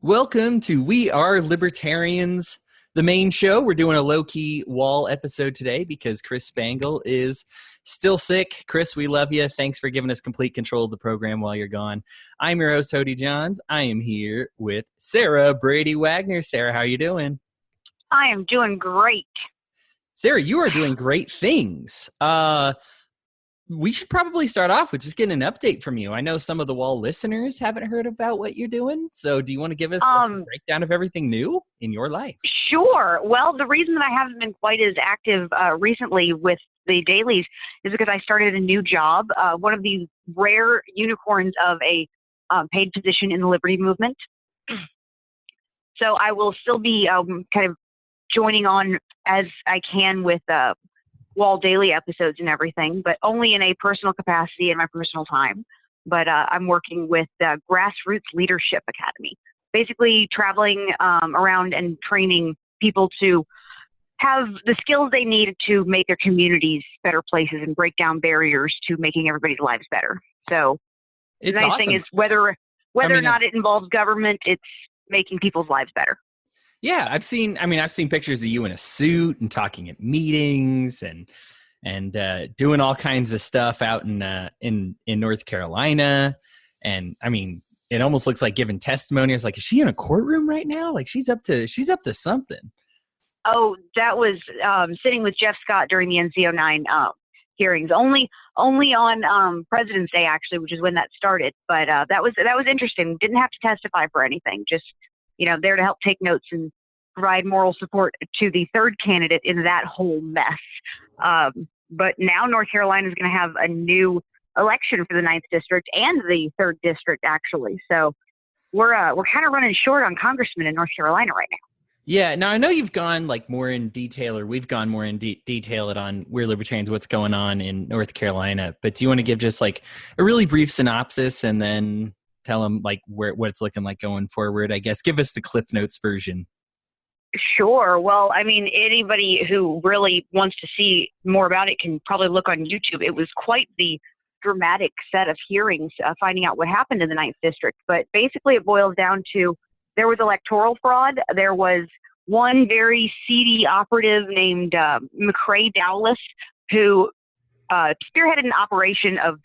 Welcome to We Are Libertarians, the main show. We're doing a low-key wall episode today because Chris Spangle is still sick. Chris, we love you. Thanks for giving us complete control of the program while you're gone. I'm your host, Hodey Johns. I am here with Sarah Brady Wagner. Sarah, how are you doing? I am doing great. Sarah, you are doing great things. We should probably start off with just getting an update from you. I know some of the Wall listeners haven't heard about what you're doing. So do you want to give us a breakdown of everything new in your life? Sure. Well, the reason that I haven't been quite as active recently with the dailies is because I started a new job, one of these rare unicorns of a paid position in the Liberty movement. So I will still be kind of joining on as I can with Wall Daily episodes and everything, but only in a personal capacity in my personal time. But I'm working with the Grassroots Leadership Academy, basically traveling around and training people to have the skills they need to make their communities better places and break down barriers to making everybody's lives better. So the nice thing is whether or not it involves government, it's making people's lives better. Yeah, I've seen pictures of you in a suit and talking at meetings and doing all kinds of stuff out in North Carolina. And I mean, it almost looks like giving testimony. I was like, is she in a courtroom right now? Like she's up to something. Oh, that was sitting with Jeff Scott during the NC09 hearings. Only on President's Day, actually, which is when that started. But that was interesting. Didn't have to testify for anything. Just there to help take notes and provide moral support to the third candidate in that whole mess. But now North Carolina is going to have a new election for the 9th district and the 3rd district, actually. So we're kind of running short on congressmen in North Carolina right now. Yeah. Now I know you've gone more in detail, or we've gone more in detail on We're Libertarians, what's going on in North Carolina. But do you want to give just a really brief synopsis and then tell them what it's looking like going forward? I guess give us the Cliff Notes version. Sure. Well, I mean, anybody who really wants to see more about it can probably look on YouTube. It was quite the dramatic set of hearings finding out what happened in the 9th district. But basically it boils down to there was electoral fraud. There was one very seedy operative named McCrae Dowless who spearheaded an operation of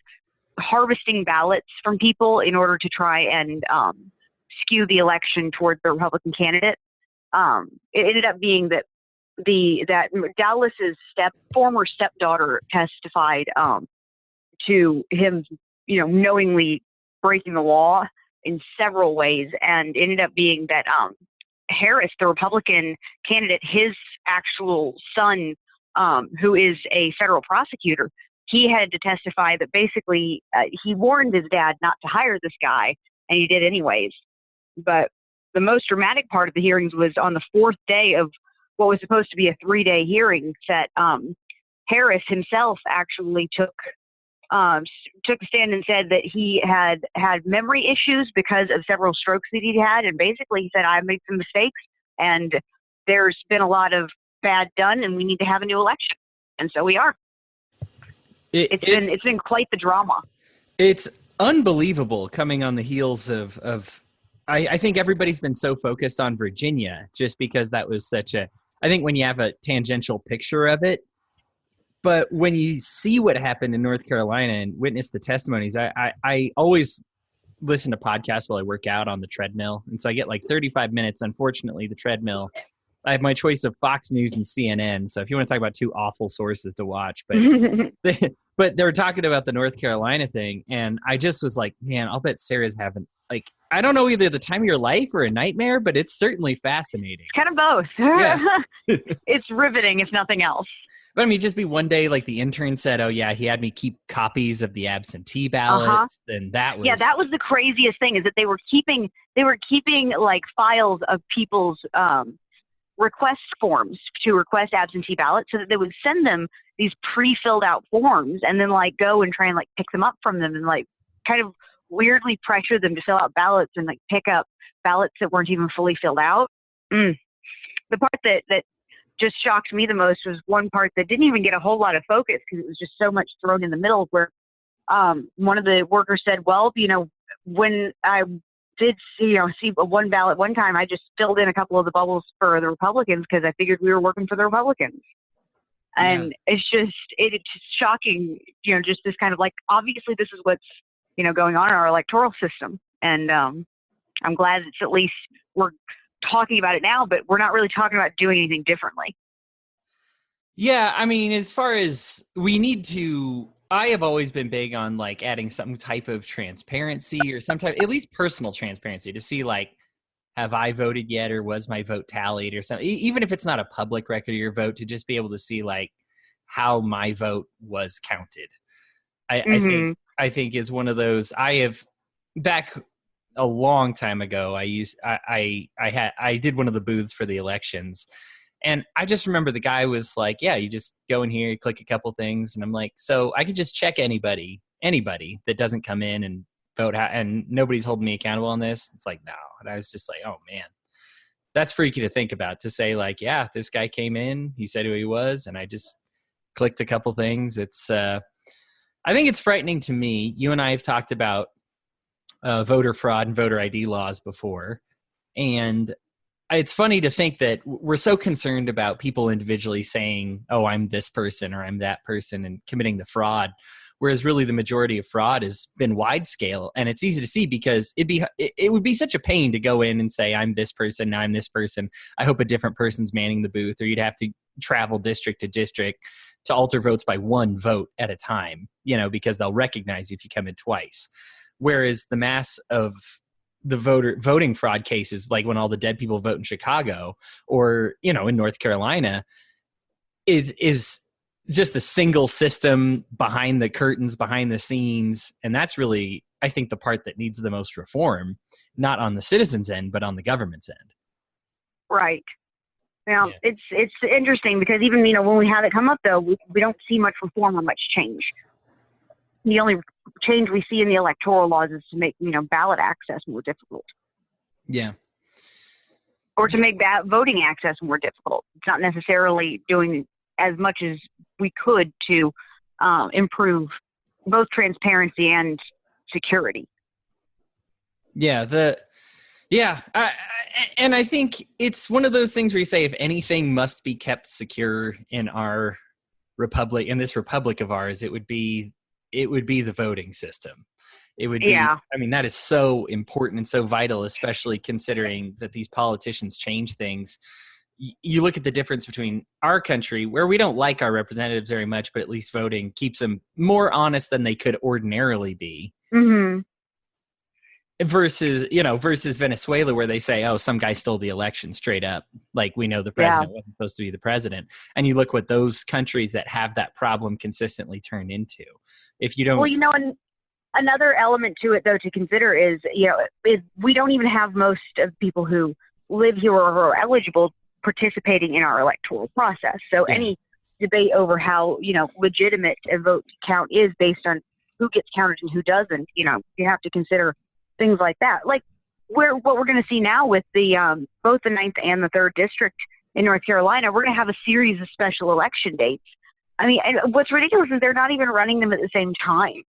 harvesting ballots from people in order to try and skew the election towards the Republican candidate. It ended up being that Dallas's former stepdaughter testified to him, knowingly breaking the law in several ways, and ended up being that Harris, the Republican candidate, his actual son, who is a federal prosecutor, he had to testify that basically he warned his dad not to hire this guy, and he did anyways. But the most dramatic part of the hearings was on the 4th day of what was supposed to be a 3-day hearing that Harris himself actually took a stand and said that he had memory issues because of several strokes that he'd had. And basically he said, I made some mistakes and there's been a lot of bad done and we need to have a new election. And so we are. It's been quite the drama. It's unbelievable coming on the heels of I think everybody's been so focused on Virginia just because that was I think when you have a tangential picture of it, but when you see what happened in North Carolina and witness the testimonies, I always listen to podcasts while I work out on the treadmill. And so I get 35 minutes. Unfortunately, the treadmill, I have my choice of Fox News and CNN. So if you want to talk about two awful sources to watch, but they were talking about the North Carolina thing. And I just was like, man, I'll bet Sarah's having I don't know, either the time of your life or a nightmare, but it's certainly fascinating. Kind of both. Yeah. It's riveting, if nothing else. But I mean, just be one day, the intern said, oh yeah, he had me keep copies of the absentee ballots. And that was... Yeah, that was the craziest thing, is that they were keeping files of people's request forms to request absentee ballots, so that they would send them these pre-filled out forms and then go and try and pick them up from them and kind of weirdly pressure them to fill out ballots and pick up ballots that weren't even fully filled out. The part that just shocked me the most was one part that didn't even get a whole lot of focus because it was just so much thrown in the middle, where one of the workers said, well, when I did see one ballot one time. I just filled in a couple of the bubbles for the Republicans because I figured we were working for the Republicans. And it's just shocking, just this kind of like, obviously this is what's, going on in our electoral system. And I'm glad it's at least we're talking about it now, but we're not really talking about doing anything differently. Yeah, I mean, as far as I have always been big on like adding some type of transparency or some type, at least personal transparency, to see like, have I voted yet, or was my vote tallied or something? Even if it's not a public record of your vote, to just be able to see like how my vote was counted. I think is one of those. I have, back a long time ago, I did one of the booths for the elections. And I just remember the guy was like, yeah, you just go in here, you click a couple things. And I'm like, so I could just check anybody that doesn't come in and vote, and nobody's holding me accountable on this. It's like, no. And I was just like, oh man, that's freaky to think about, to say like, yeah, this guy came in, he said who he was, and I just clicked a couple things. It's, I think it's frightening to me. You and I have talked about voter fraud and voter ID laws before. And it's funny to think that we're so concerned about people individually saying, oh, I'm this person or I'm that person, and committing the fraud, whereas really the majority of fraud has been wide scale. And it's easy to see because it would be such a pain to go in and say, I'm this person, now I'm this person, I hope a different person's manning the booth, or you'd have to travel district to district to alter votes by one vote at a time, because they'll recognize you if you come in twice. Whereas the mass of the voting fraud cases, like when all the dead people vote in Chicago or, in North Carolina, is just a single system behind the curtains, behind the scenes. And that's really, I think, the part that needs the most reform, not on the citizens' end, but on the government's end. Right. Now, it's interesting because even, when we have it come up, though, we don't see much reform or much change. The only change we see in the electoral laws is to make, ballot access more difficult. Yeah. Or to make voting access more difficult. It's not necessarily doing as much as we could to improve both transparency and security. Yeah. And I think it's one of those things where you say, if anything must be kept secure in our republic, in this republic of ours, it would be the voting system. It would be, I mean, that is so important and so vital, especially considering that these politicians change things. You look at the difference between our country, where we don't like our representatives very much, but at least voting keeps them more honest than they could ordinarily be. Mm-hmm. Versus Venezuela, where they say, oh, some guy stole the election straight up. Like, we know the president wasn't supposed to be the president. And you look what those countries that have that problem consistently turn into. If you don't... Well, and another element to it, though, to consider is, is we don't even have most of people who live here or who are eligible participating in our electoral process. So any debate over how, legitimate a vote count is based on who gets counted and who doesn't, you have to consider things like that. Like what we're going to see now with the both the 9th and the 3rd district in North Carolina, we're going to have a series of special election dates. I mean, and what's ridiculous is they're not even running them at the same time.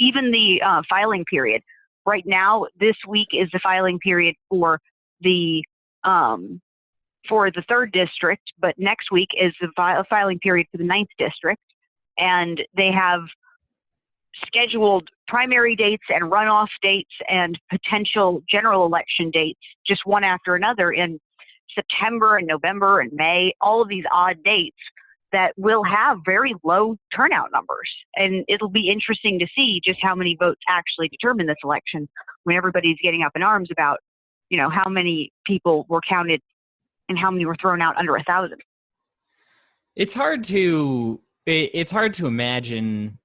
Even the filing period. Right now, this week is the filing period for the 3rd district, but next week is the filing period for the 9th district. And they have scheduled primary dates and runoff dates and potential general election dates, just one after another, in September and November and May, all of these odd dates that will have very low turnout numbers. And it'll be interesting to see just how many votes actually determine this election when everybody's getting up in arms about, how many people were counted and how many were thrown out under 1,000. It's hard to imagine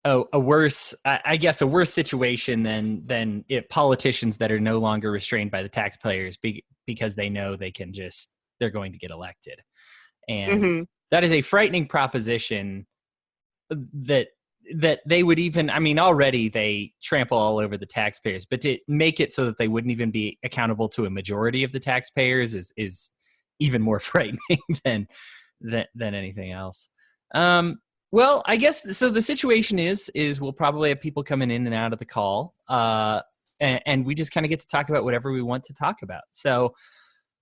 a worse situation than if politicians that are no longer restrained by the taxpayers because they know they're going to get elected. And that is a frightening proposition that they would even, I mean, already they trample all over the taxpayers, but to make it so that they wouldn't even be accountable to a majority of the taxpayers is even more frightening than anything else. Well, I guess, so the situation is we'll probably have people coming in and out of the call. and we just kind of get to talk about whatever we want to talk about. So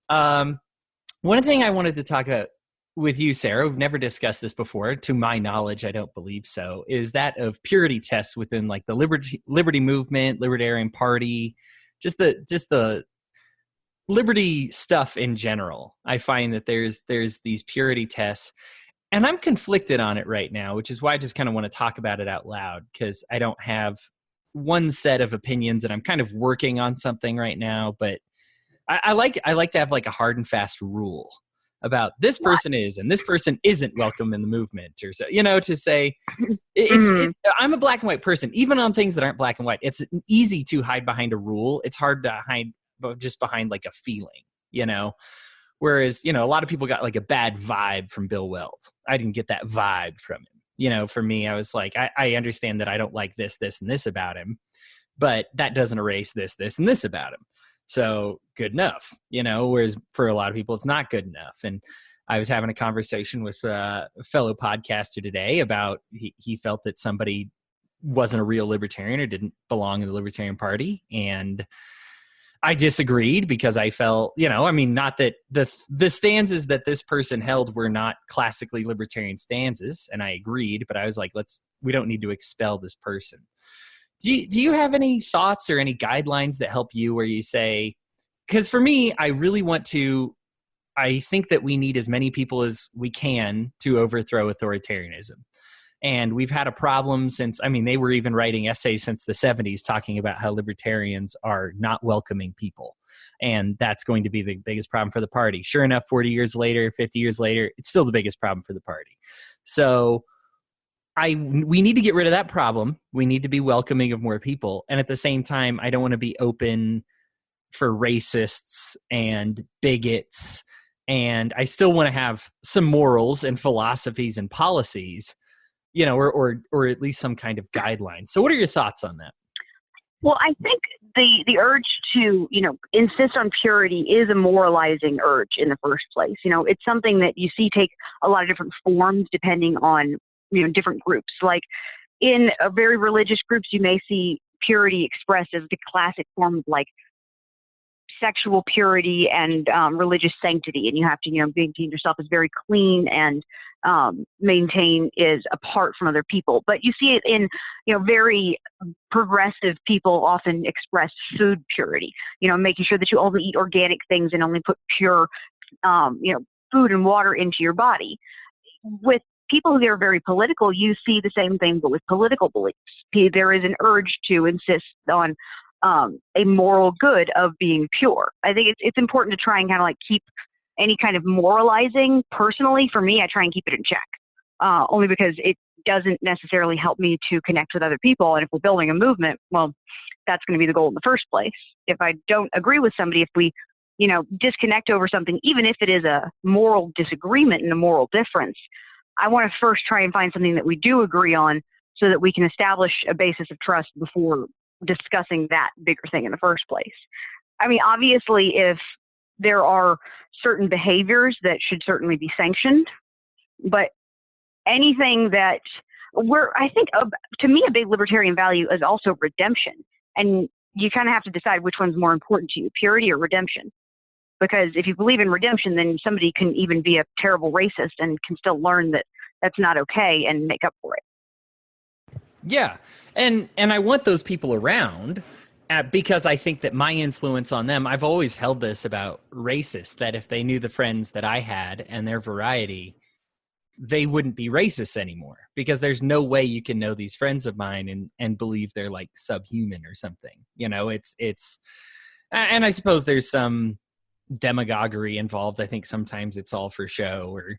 one thing I wanted to talk about with you, Sarah, we've never discussed this before, to my knowledge, I don't believe so, is that of purity tests within like the liberty movement, Libertarian Party, just the liberty stuff in general. I find that there's these purity tests, and I'm conflicted on it right now, which is why I just kind of want to talk about it out loud, because I don't have one set of opinions, and I'm kind of working on something right now. But I like to have like a hard and fast rule about this person is and this person isn't welcome in the movement, or so, to say I'm a black and white person, even on things that aren't black and white. It's easy to hide behind a rule. It's hard to hide just behind like a feeling, whereas, a lot of people got like a bad vibe from Bill Weld. I didn't get that vibe from him. For me, I was like, I understand that I don't like this, and this about him, but that doesn't erase this, and this about him. So good enough, whereas for a lot of people, it's not good enough. And I was having a conversation with a fellow podcaster today about he felt that somebody wasn't a real libertarian or didn't belong in the Libertarian Party. And I disagreed because I felt, not that the stances that this person held were not classically libertarian stances. And I agreed, but I was like, we don't need to expel this person. Do you have any thoughts or any guidelines that help you where you say, because for me, I think that we need as many people as we can to overthrow authoritarianism. And we've had a problem since, they were even writing essays since the 70s talking about how libertarians are not welcoming people. And that's going to be the biggest problem for the party. Sure enough, 40 years later, 50 years later, it's still the biggest problem for the party. So we need to get rid of that problem. We need to be welcoming of more people. And at the same time, I don't want to be open for racists and bigots. And I still want to have some morals and philosophies and policies, or at least some kind of guidelines. So what are your thoughts on that? Well, I think the urge to, insist on purity is a moralizing urge in the first place. It's something that you see take a lot of different forms depending on, different groups. Like in very religious groups, you may see purity expressed as the classic form of like sexual purity and religious sanctity. And you have to, maintain yourself as very clean and maintain is apart from other people. But you see it in, very progressive people often express food purity, making sure that you only eat organic things and only put pure, food and water into your body. With people who are very political, you see the same thing, but with political beliefs. There is an urge to insist on a moral good of being pure. I think it's important to try and kind of like keep any kind of moralizing. Personally, for me, I try and keep it in check, only because it doesn't necessarily help me to connect with other people. And if we're building a movement, well, that's going to be the goal in the first place. If I don't agree with somebody, if we, disconnect over something, even if it is a moral disagreement and a moral difference, I want to first try and find something that we do agree on so that we can establish a basis of trust before discussing that bigger thing in the first place. Obviously, if there are certain behaviors that should certainly be sanctioned, but anything that I think to me, a big libertarian value is also redemption. And you kind of have to decide which one's more important to you, purity or redemption. Because if you believe in redemption, then somebody can even be a terrible racist and can still learn that that's not okay and make up for it. Yeah. And I want those people around because I think that my influence on them, I've always held this about racists, that if they knew the friends that I had and their variety, they wouldn't be racist anymore, because there's no way you can know these friends of mine and believe they're like subhuman or something. It's and I suppose there's some demagoguery involved. I think sometimes it's all for show, or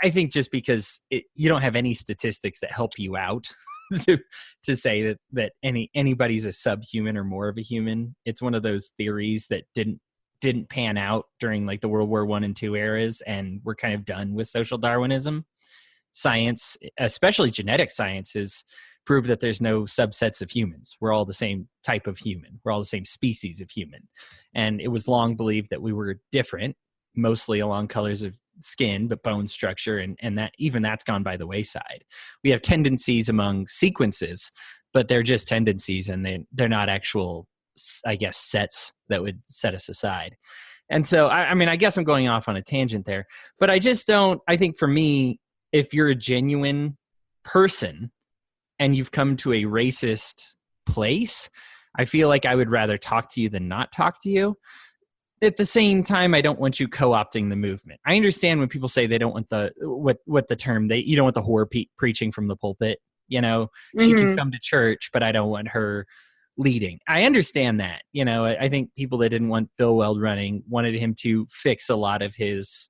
I think just because you don't have any statistics that help you out to say that anybody's a subhuman or more of a human. It's one of those theories that didn't pan out during like the World War I and II eras, and we're kind of done with social Darwinism. Science, especially genetic sciences, prove that there's no subsets of humans. We're all the same type of human. We're all the same species of human. And it was long believed that we were different, mostly along colors of skin, but bone structure, and that even that's gone by the wayside. We have tendencies among sequences, but they're just tendencies, and they're not actual, I guess, sets that would set us aside. And so, I mean, I guess I'm going off on a tangent there, but I just don't, I think for me, if you're a genuine person and you've come to a racist place, I feel like I would rather talk to you than not talk to you. At the same time, I don't want you co-opting the movement. I understand when people say they don't want the, what the term, you don't want the whore preaching from the pulpit. You know, she can come to church, but I don't want her leading. I understand that. You know, I think people that didn't want Bill Weld running wanted him to fix a lot of his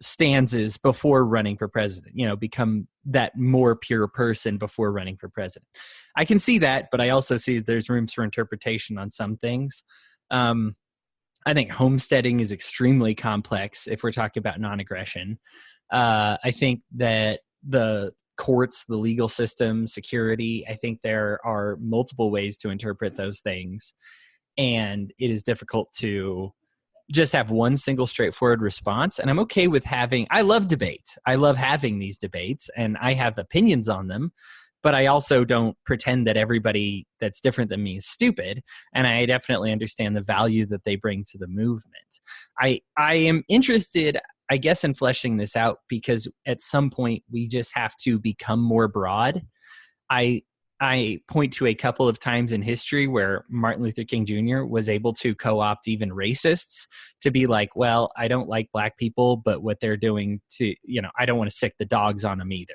stanzas before running for president, you know, become that more pure person before running for president. I can see that, but I also see that there's rooms for interpretation on some things. I think homesteading is extremely complex if we're talking about non-aggression. I think that the courts, the legal system, security, I think there are multiple ways to interpret those things. And it is difficult to just have one single straightforward response. And I'm okay with I love debate. I love having these debates, and I have opinions on them, but I also don't pretend that everybody that's different than me is stupid. And I definitely understand the value that they bring to the movement. I am interested, I guess, in fleshing this out, because at some point we just have to become more broad. I point to a couple of times in history where Martin Luther King Jr. was able to co-opt even racists to be like, well, I don't like black people, but what they're doing to, you know, I don't want to sick the dogs on them either.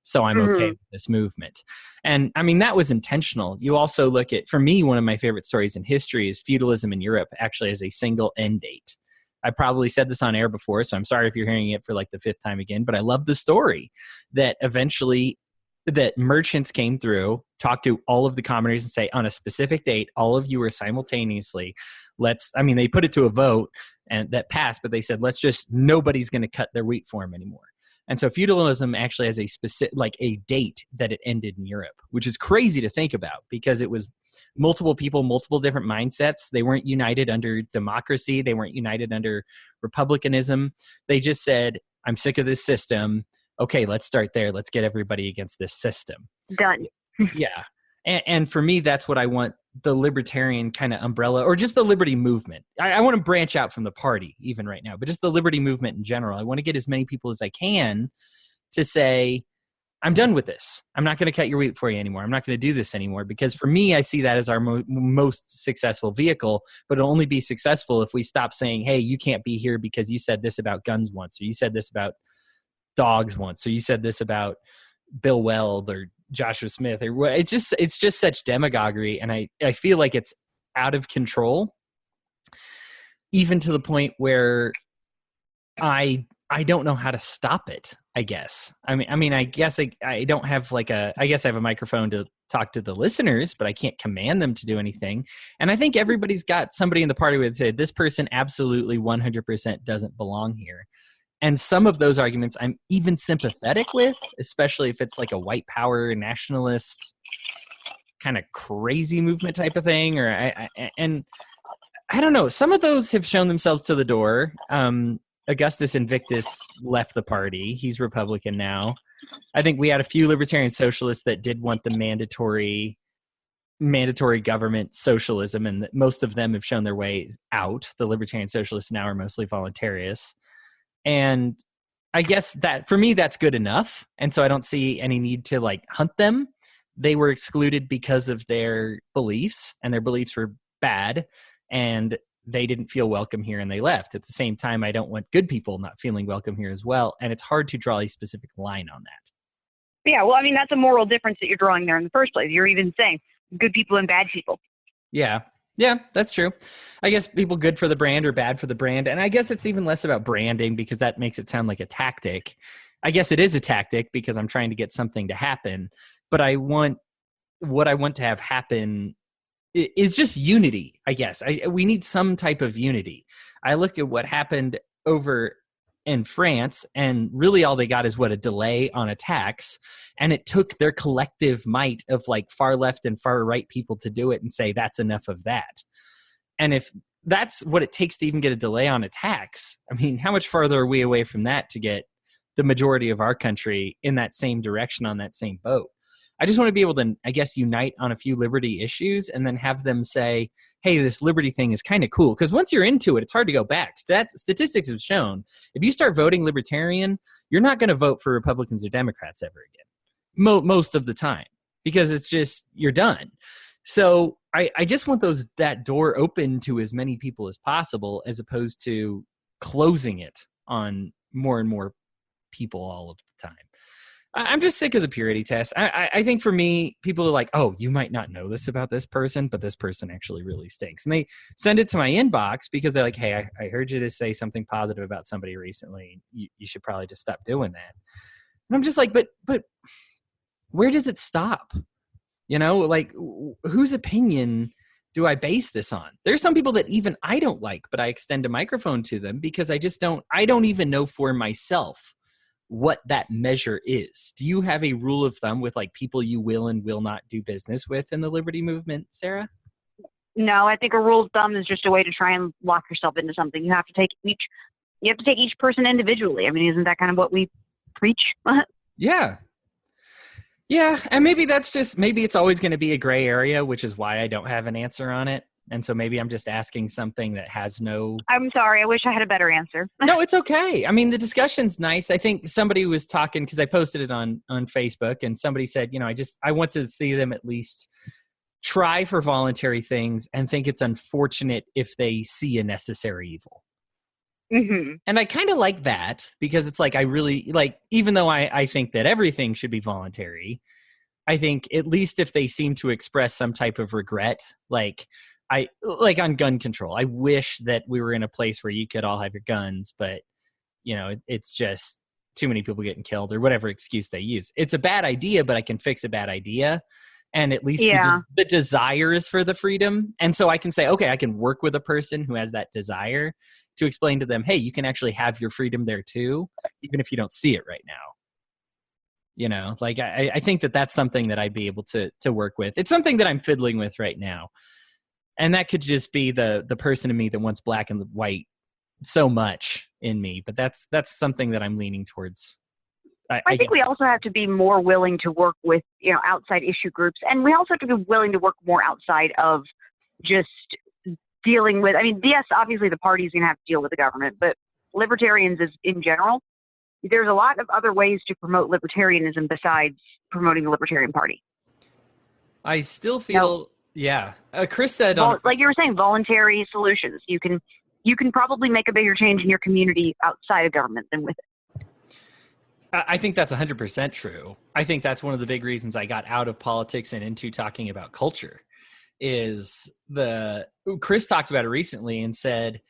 So I'm okay with this movement. And I mean, that was intentional. You also look at, for me, one of my favorite stories in history is feudalism in Europe actually has a single end date. I probably said this on air before, so I'm sorry if you're hearing it for like the fifth time again, but I love the story that eventually that merchants came through, talked to all of the commoners and say, on a specific date, all of you are simultaneously, they put it to a vote and that passed, but they said, nobody's going to cut their wheat for them anymore. And so feudalism actually has a specific, like a date that it ended in Europe, which is crazy to think about because it was multiple people, multiple different mindsets. They weren't united under democracy. They weren't united under republicanism. They just said, I'm sick of this system. Okay, let's start there. Let's get everybody against this system. Done. Yeah. And for me, that's what I want the libertarian kind of umbrella, or just the liberty movement. I want to branch out from the party even right now, but just the liberty movement in general. I want to get as many people as I can to say, I'm done with this. I'm not going to cut your wheat for you anymore. I'm not going to do this anymore. Because for me, I see that as our most successful vehicle, but it'll only be successful if we stop saying, hey, you can't be here because you said this about guns once, or you said this about dogs once, or you said this about Bill Weld or Joshua Smith, or what. It's just such demagoguery, and I feel like it's out of control, even to the point where I don't know how to stop it. I guess. I mean, I guess I don't have I guess I have a microphone to talk to the listeners, but I can't command them to do anything. And I think everybody's got somebody in the party who say this person absolutely 100% doesn't belong here. And some of those arguments I'm even sympathetic with, especially if it's like a white power nationalist kind of crazy movement type of thing. And I don't know. Some of those have shown themselves to the door. Augustus Invictus left the party. He's Republican now. I think we had a few libertarian socialists that did want the mandatory government socialism, and most of them have shown their way out. The libertarian socialists now are mostly voluntarists. And I guess that for me, that's good enough. And so I don't see any need to hunt them. They were excluded because of their beliefs, and their beliefs were bad, and they didn't feel welcome here and they left. At the same time, I don't want good people not feeling welcome here as well. And it's hard to draw a specific line on that. Yeah. Well, I mean, that's a moral difference that you're drawing there in the first place. You're even saying good people and bad people. Yeah. Yeah, that's true. I guess people good for the brand or bad for the brand. And I guess it's even less about branding because that makes it sound like a tactic. I guess it is a tactic because I'm trying to get something to happen. But what I want to have happen is just unity, I guess. We need some type of unity. I look at what happened over in France, and really all they got is a delay on a tax. And it took their collective might of far left and far right people to do it and say, that's enough of that. And if that's what it takes to even get a delay on a tax, I mean, how much farther are we away from that to get the majority of our country in that same direction on that same boat? I just want to be able to, I guess, unite on a few liberty issues and then have them say, hey, this liberty thing is kind of cool. Because once you're into it, it's hard to go back. Statistics have shown if you start voting libertarian, you're not going to vote for Republicans or Democrats ever again, most of the time, because it's just, you're done. So I just want that door open to as many people as possible, as opposed to closing it on more and more people all of the time. I'm just sick of the purity test. I think for me, people are like, oh, you might not know this about this person, but this person actually really stinks. And they send it to my inbox because they're like, hey, I heard you to say something positive about somebody recently. You should probably just stop doing that. And I'm just like, but where does it stop? You know, like, whose opinion do I base this on? There's some people that even I don't like, but I extend a microphone to them because I don't even know for myself what that measure is. Do you have a rule of thumb with like people you will and will not do business with in the liberty movement, Sarah? No, I think a rule of thumb is just a way to try and lock yourself into something. You have to take each person individually. I mean, isn't that kind of what we preach? Yeah. Yeah, and maybe it's always going to be a gray area, which is why I don't have an answer on it. And so maybe I'm just asking something that has no... I'm sorry. I wish I had a better answer. No, it's okay. I mean, the discussion's nice. I think somebody was talking, because I posted it on Facebook, and somebody said, I want to see them at least try for voluntary things and think it's unfortunate if they see a necessary evil. Mm-hmm. And I kind of like that, because it's like, I really like, even though I think that everything should be voluntary, I think at least if they seem to express some type of regret, like on gun control, I wish that we were in a place where you could all have your guns, but it's just too many people getting killed or whatever excuse they use. It's a bad idea, but I can fix a bad idea. And at least the desire is for the freedom. And so I can say, okay, I can work with a person who has that desire to explain to them, hey, you can actually have your freedom there too, even if you don't see it right now. I think that that's something that I'd be able to work with. It's something that I'm fiddling with right now. And that could just be the person in me that wants black and white so much in me. But that's something that I'm leaning towards. I think we also have to be more willing to work with, outside issue groups. And we also have to be willing to work more outside of just dealing with, yes, obviously the party's going to have to deal with the government, but libertarians in general, there's a lot of other ways to promote libertarianism besides promoting the Libertarian Party. I still feel... Yeah. Chris said... like you were saying, voluntary solutions. You can probably make a bigger change in your community outside of government than with it. I think that's 100% true. I think that's one of the big reasons I got out of politics and into talking about culture is Chris talked about it recently and said,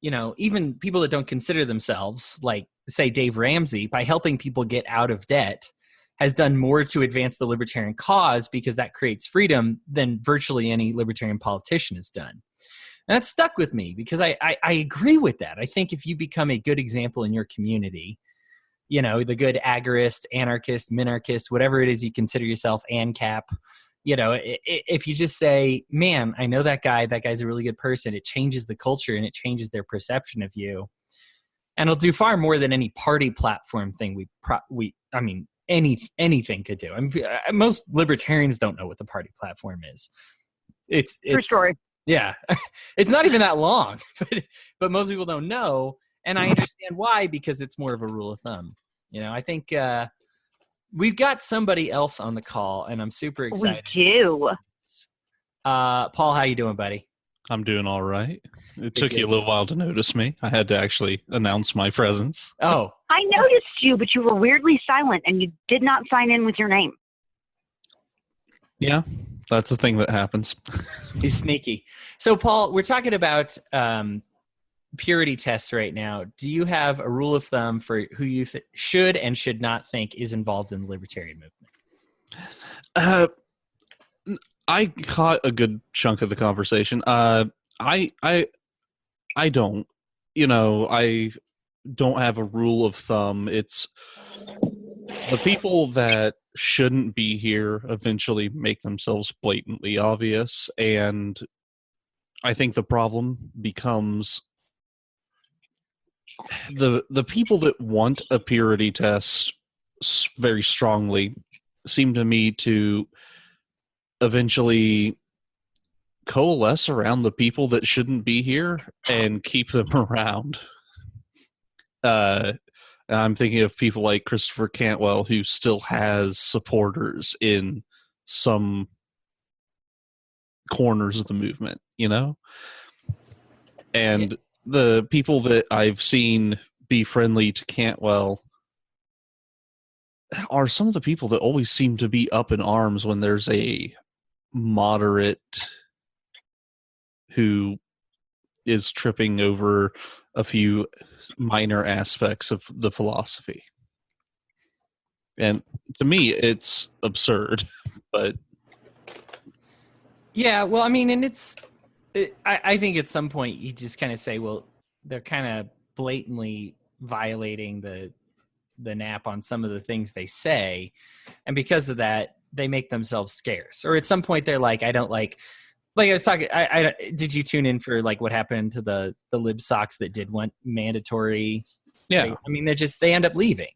even people that don't consider themselves, like, say, Dave Ramsey, by helping people get out of debt, has done more to advance the libertarian cause because that creates freedom than virtually any libertarian politician has done. And that stuck with me because I agree with that. I think if you become a good example in your community, the good agorist, anarchist, minarchist, whatever it is you consider yourself, ANCAP, if you just say, man, I know that guy's a really good person, it changes the culture and it changes their perception of you. And it'll do far more than any party platform thing anything could do. Most libertarians don't know what the party platform is. It's true story. Yeah, it's not even that long, but most people don't know, and I understand why, because it's more of a rule of thumb. I think we've got somebody else on the call, and I'm super excited. We do. Paul, how you doing, buddy? I'm doing all right. It took you a little while to notice me. I had to actually announce my presence. Oh. I noticed you, but you were weirdly silent, and you did not sign in with your name. Yeah, that's a thing that happens. He's sneaky. So, Paul, we're talking about purity tests right now. Do you have a rule of thumb for who you should and should not think is involved in the libertarian movement? I caught a good chunk of the conversation. I don't. I don't have a rule of thumb. It's the people that shouldn't be here eventually make themselves blatantly obvious, and I think the problem becomes the people that want a purity test very strongly seem to me to eventually coalesce around the people that shouldn't be here and keep them around. I'm thinking of people like Christopher Cantwell, who still has supporters in some corners of the movement, you know? And the people that I've seen be friendly to Cantwell are some of the people that always seem to be up in arms when there's a moderate who is tripping over a few minor aspects of the philosophy. And to me, it's absurd, but... Yeah, well, I mean, and I think at some point you just kind of say, well, they're kind of blatantly violating the nap on some of the things they say, and because of that, they make themselves scarce. Or at some point, they're like, I don't like I was talking. I did you tune in for like what happened to the lib socs that did want mandatory? Yeah, I mean, they end up leaving,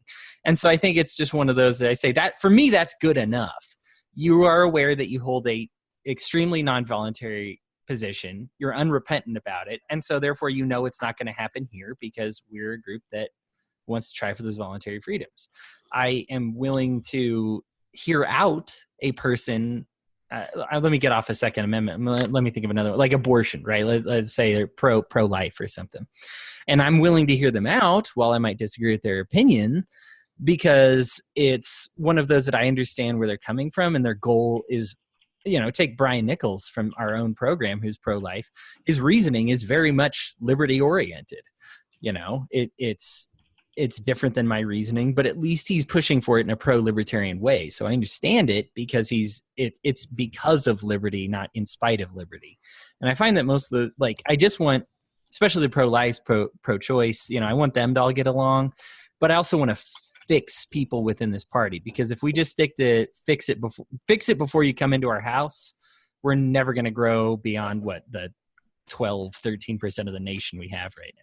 and so I think it's just one of those that I say that for me, that's good enough. You are aware that you hold a extremely non-voluntary position. You're unrepentant about it, and so therefore you know it's not going to happen here because we're a group that wants to try for those voluntary freedoms. I am willing to hear out a person. Let me get off a Second Amendment. Let me think of another one, like abortion, right? Let's say they're pro-life or something. And I'm willing to hear them out while I might disagree with their opinion, because it's one of those that I understand where they're coming from, and their goal is, take Brian Nichols from our own program, who's pro-life. His reasoning is very much liberty-oriented. It's different than my reasoning, but at least he's pushing for it in a pro-libertarian way. So I understand it because it's because of liberty, not in spite of liberty. And I find that most of I just want, especially the pro-life, pro-choice, I want them to all get along, but I also want to fix people within this party, because if we just stick to fix it before you come into our house, we're never going to grow beyond the 13% of the nation we have right now.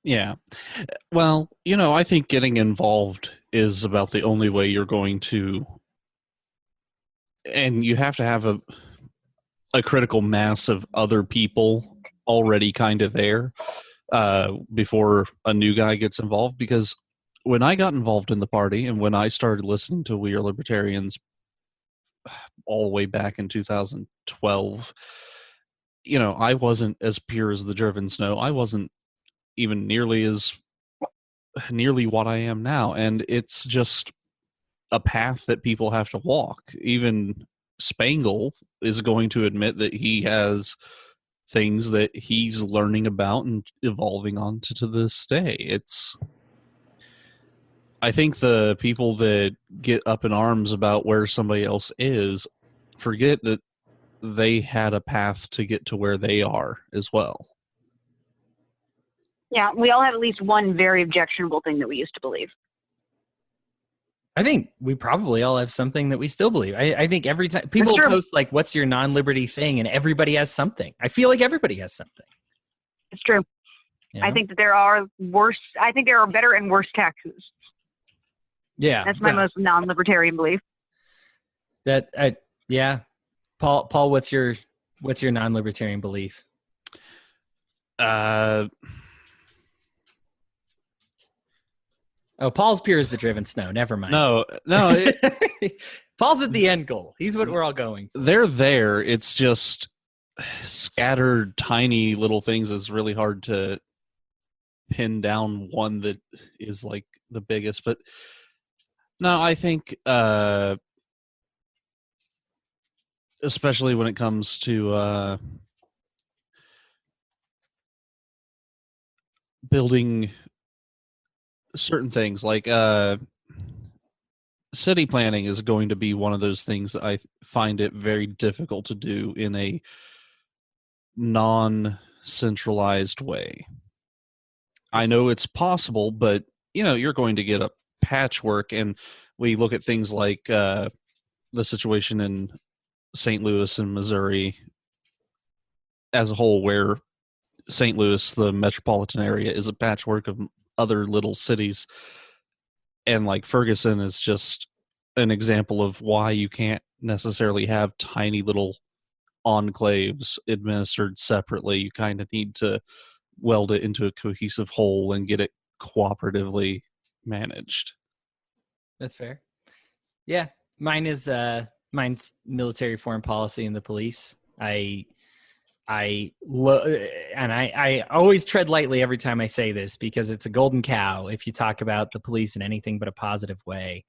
Yeah. Well, I think getting involved is about the only way you're going to, and you have to have a critical mass of other people already kind of there before a new guy gets involved. Because when I got involved in the party and when I started listening to We Are Libertarians all the way back in 2012, I wasn't as pure as the driven snow. I wasn't even nearly what I am now. And it's just a path that people have to walk. Even Spangle is going to admit that he has things that he's learning about and evolving on to this day. I think the people that get up in arms about where somebody else is forget that they had a path to get to where they are as well. Yeah, we all have at least one very objectionable thing that we used to believe. I think we probably all have something that we still believe. I think every time people post what's your non-liberty thing, and everybody has something. I feel like everybody has something. It's true. I think that there are better and worse taxes. Yeah. That's my most non-libertarian belief. Yeah. Paul, what's your non-libertarian belief? Oh, Paul's pure as the driven snow. Never mind. No. Paul's at the end goal. He's what we're all going for. They're there. It's just scattered tiny little things. It's really hard to pin down one that is like the biggest. But no, I think especially when it comes to building certain things like city planning is going to be one of those things that I find it very difficult to do in a non-centralized way. I know it's possible, but you're going to get a patchwork, and we look at things like the situation in St. Louis and Missouri as a whole, where St. Louis, the metropolitan area, is a patchwork of other little cities. And like Ferguson is just an example of why you can't necessarily have tiny little enclaves administered separately. You kind of need to weld it into a cohesive whole and get it cooperatively managed. That's fair. Yeah, mine's military, foreign policy, and the police. And I always tread lightly every time I say this because it's a golden cow if you talk about the police in anything but a positive way.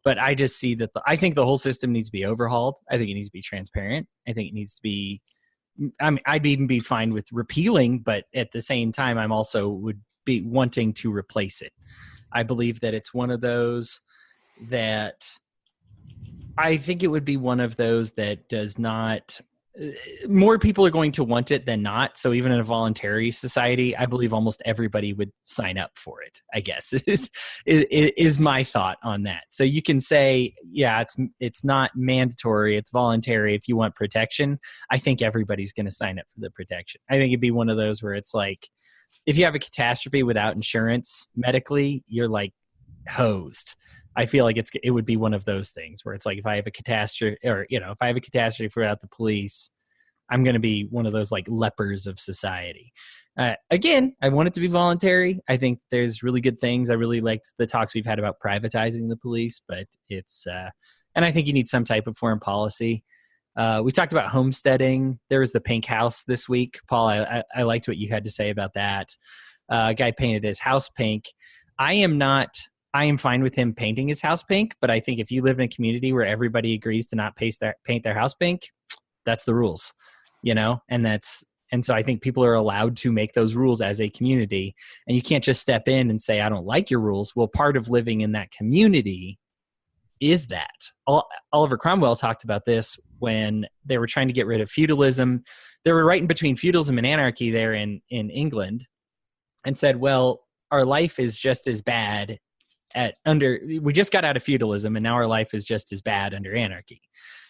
But I just see that I think the whole system needs to be overhauled. I think it needs to be transparent. I think it needs to be. I mean, I'd even be fine with repealing, but at the same time, I'm also would be wanting to replace it. I believe that it's one of those that I think it would be one of those that does not. More people are going to want it than not. So even in a voluntary society, I believe almost everybody would sign up for it, I guess, is my thought on that. So you can say, yeah, it's not mandatory. It's voluntary if you want protection. I think everybody's going to sign up for the protection. I think it'd be one of those where it's like, if you have a catastrophe without insurance medically, you're like hosed. I feel like it would be one of those things where it's like if I have a catastrophe if I have a catastrophe without the police, I'm going to be one of those like lepers of society. Again, I want it to be voluntary. I think there's really good things. I really liked the talks we've had about privatizing the police, but it's and I think you need some type of foreign policy. We talked about homesteading. There was the pink house this week. Paul, I liked what you had to say about that. A guy painted his house pink. I am fine with him painting his house pink, but I think if you live in a community where everybody agrees to not paint their house pink, that's the rules, and so I think people are allowed to make those rules as a community, and you can't just step in and say, I don't like your rules. Well, part of living in that community is that. Oliver Cromwell talked about this when they were trying to get rid of feudalism. They were right in between feudalism and anarchy there in England, and said, well, our life is just as bad we just got out of feudalism and now our life is just as bad under anarchy.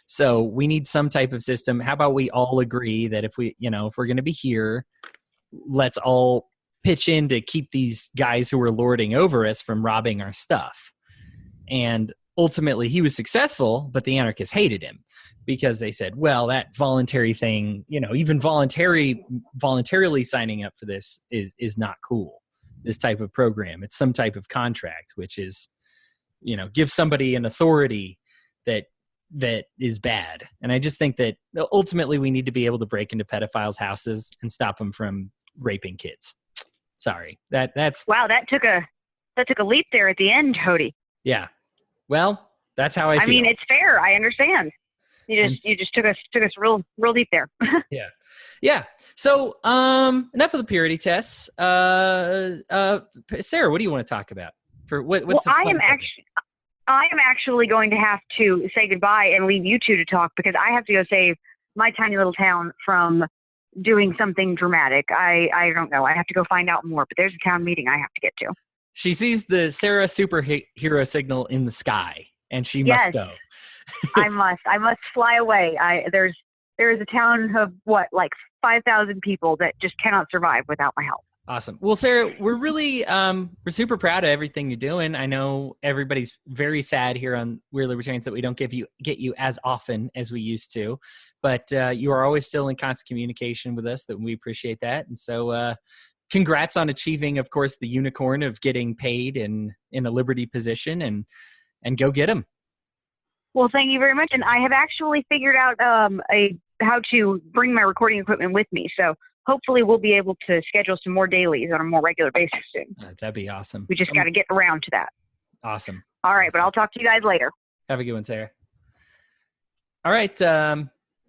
So we need some type of system. How about we all agree that if we're going to be here, let's all pitch in to keep these guys who are lording over us from robbing our stuff. And ultimately he was successful, but the anarchists hated him because they said, well, that voluntary thing, even voluntarily signing up for this is not cool. This type of program. It's some type of contract, which is, give somebody an authority that is bad. And I just think that ultimately we need to be able to break into pedophiles' houses and stop them from raping kids. Sorry, that's wow. That took a leap there at the end, Hodey. Yeah. Well, that's how I feel. I mean, it's fair. I understand. You just took us real deep there. Yeah. Yeah. So, enough of the purity tests. Sarah, what do you want to talk about? I am actually going to have to say goodbye and leave you two to talk because I have to go save my tiny little town from doing something dramatic. I don't know. I have to go find out more, but there's a town meeting I have to get to. She sees the Sarah superhero signal in the sky, and she must go. I must fly away. There is a town of 5,000 people that just cannot survive without my help. Awesome. Well, Sarah, we're really we're super proud of everything you're doing. I know everybody's very sad here on We're Libertarians that we don't get you as often as we used to, but you are always still in constant communication with us. That we appreciate that, and so congrats on achieving, of course, the unicorn of getting paid in a Liberty position, and go get them. Well, thank you very much. And I have actually figured out how to bring my recording equipment with me. So hopefully we'll be able to schedule some more dailies on a more regular basis soon. That'd be awesome. We just got to get around to that. Awesome. All right, awesome. But I'll talk to you guys later. Have a good one, Sarah. All right,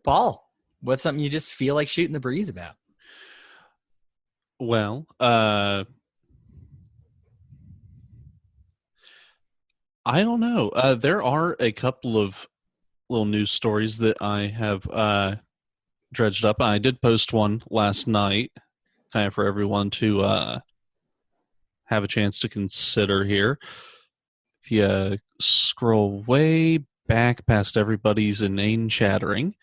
Paul, what's something you just feel like shooting the breeze about? Well, I don't know. There are a couple of little news stories that I have dredged up. I did post one last night, kind of for everyone to have a chance to consider here. If you scroll way back past everybody's inane chattering,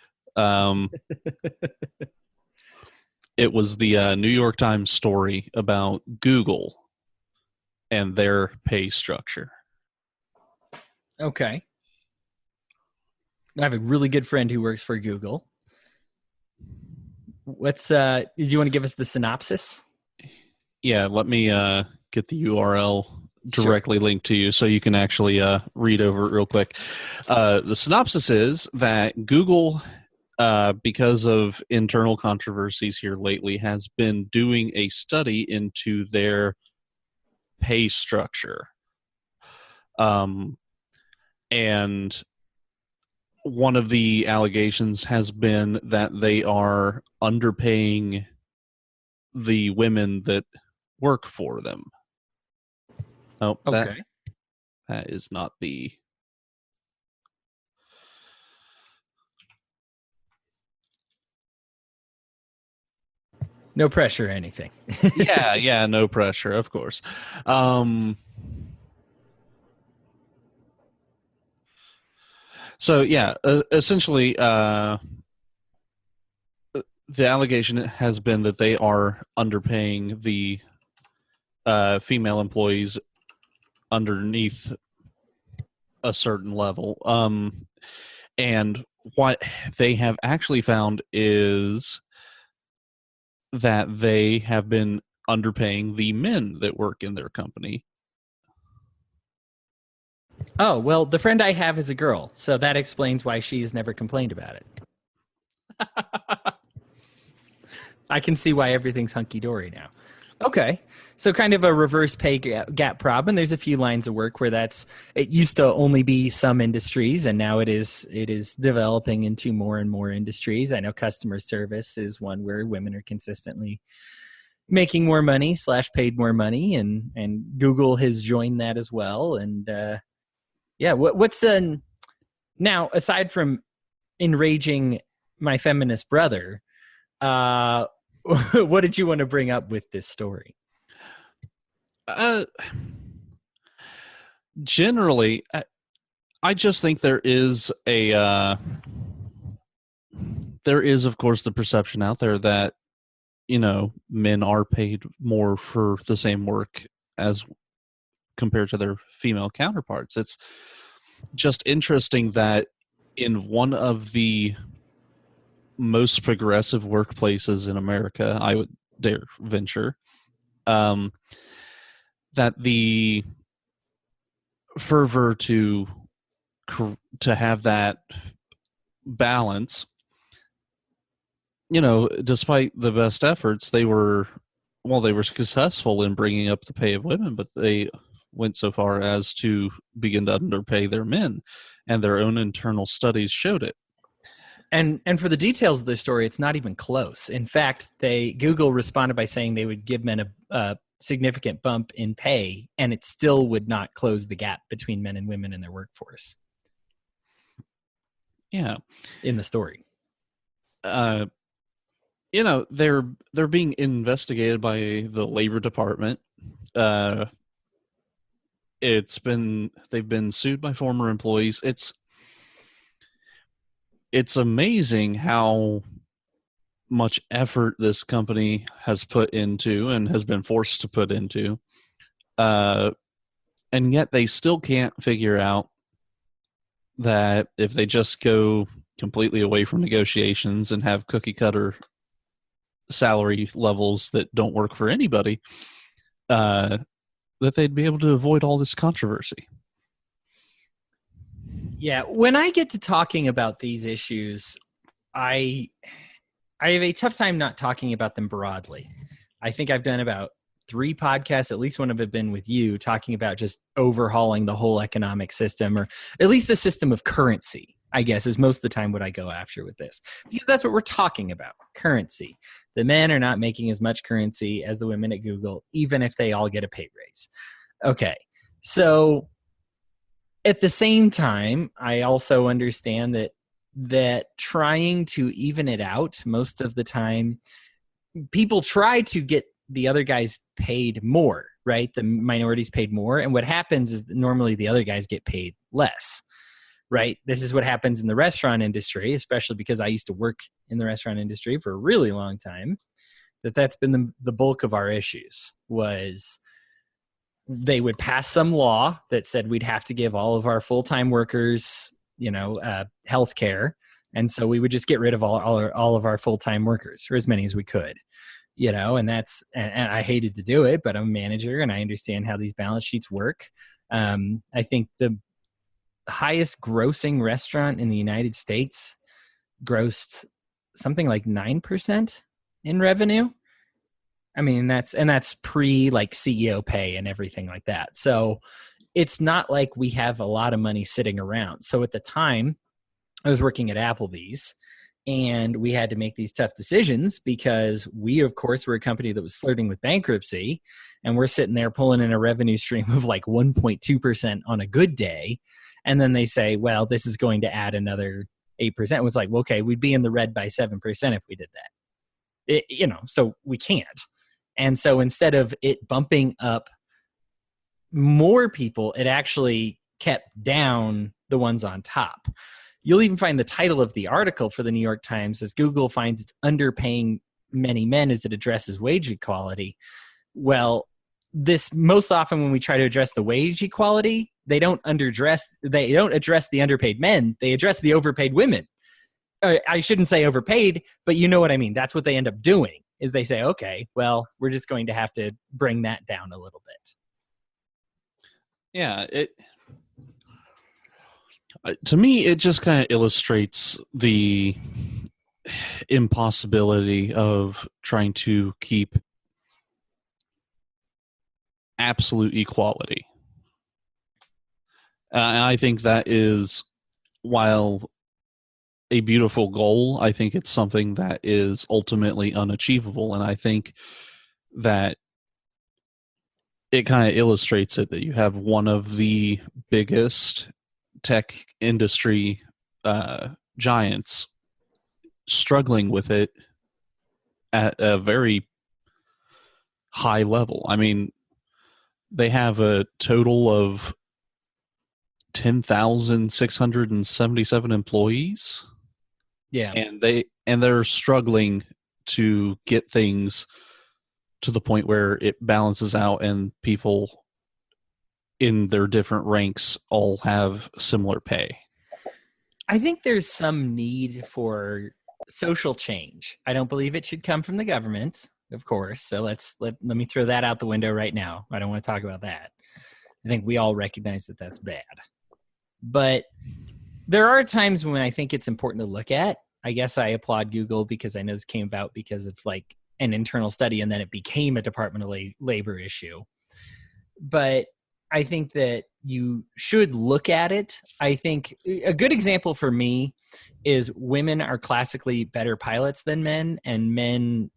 it was the New York Times story about Google and their pay structure. Okay. I have a really good friend who works for Google. What's do you want to give us the synopsis? Yeah, let me get the URL directly linked to you so you can actually read over it real quick. The synopsis is that Google, because of internal controversies here lately, has been doing a study into their pay structure. And one of the allegations has been that they are underpaying the women that work for them. Oh, Okay. that is not the... No pressure or anything. yeah, no pressure, of course. So yeah, essentially, the allegation has been that they are underpaying the female employees underneath a certain level. And what they have actually found is that they have been underpaying the men that work in their company. Oh, well, the friend I have is a girl, so that explains why she has never complained about it. I can see why everything's hunky-dory now. Okay. So kind of a reverse pay gap problem. There's a few lines of work where it used to only be some industries, and now it is developing into more and more industries. I know customer service is one where women are consistently making more money / paid more money, and Google has joined that as well. And what's now, aside from enraging my feminist brother, what did you want to bring up with this story? Generally, I just think there is of course the perception out there that, you know, men are paid more for the same work as compared to their female counterparts. It's just interesting that in one of the most progressive workplaces in America, I would dare venture, that the fervor to have that balance, you know, despite the best efforts, they were successful in bringing up the pay of women, but they went so far as to begin to underpay their men, and their own internal studies showed it. And for the details of the story, it's not even close. In fact, Google responded by saying they would give men a significant bump in pay, and it still would not close the gap between men and women in their workforce. Yeah, in the story. You know, they're being investigated by the Labor Department. They've been sued by former employees. It's amazing how much effort this company has put into and has been forced to put into, and yet they still can't figure out that if they just go completely away from negotiations and have cookie cutter salary levels that don't work for anybody, that they'd be able to avoid all this controversy. Yeah, when I get to talking about these issues, I have a tough time not talking about them broadly. I think I've done about 3 podcasts, at least one of it been with you, talking about just overhauling the whole economic system, or at least the system of currency, I guess, is most of the time what I go after with this. Because that's what we're talking about, currency. The men are not making as much currency as the women at Google, even if they all get a pay raise. Okay, so at the same time, I also understand that trying to even it out most of the time, people try to get the other guys paid more, right? The minorities paid more. And what happens is normally the other guys get paid less, right? This is what happens in the restaurant industry, especially because I used to work in the restaurant industry for a really long time, that's been the bulk of our issues was they would pass some law that said we'd have to give all of our full-time workers, health care. And so we would just get rid of all of our full-time workers, or as many as we could, and I hated to do it, but I'm a manager and I understand how these balance sheets work. I think the highest grossing restaurant in the United States grossed something like 9% in revenue. I mean, that's pre like CEO pay and everything like that. So it's not like we have a lot of money sitting around. So at the time I was working at Applebee's and we had to make these tough decisions because we, of course, were a company that was flirting with bankruptcy, and we're sitting there pulling in a revenue stream of like 1.2% on a good day. And then they say, well, this is going to add another 8%. It was like, well, okay, we'd be in the red by 7% if we did that. So we can't. And so instead of it bumping up more people, it actually kept down the ones on top. You'll even find the title of the article for the New York Times as Google finds it's underpaying many men as it addresses wage equality. Well, this most often when we try to address the wage equality, they don't address the underpaid men. They address the overpaid women. I shouldn't say overpaid, but you know what I mean. That's what they end up doing is they say, okay, well, we're just going to have to bring that down a little bit. Yeah, to me, it just kind of illustrates the impossibility of trying to keep absolute equality. And I think that is, while a beautiful goal, I think it's something that is ultimately unachievable. And I think that it kind of illustrates it that you have one of the biggest tech industry giants struggling with it at a very high level. I mean, they have a total of 10,677 employees. Yeah. And they're struggling to get things to the point where it balances out and people in their different ranks all have similar pay. I think there's some need for social change. I don't believe it should come from the government, of course. So let me throw that out the window right now. I don't want to talk about that. I think we all recognize that that's bad. But there are times when I think it's important to look at. I guess I applaud Google because I know this came about because of like an internal study and then it became a Department of Labor issue. But I think that you should look at it. I think a good example for me is women are classically better pilots than men, and men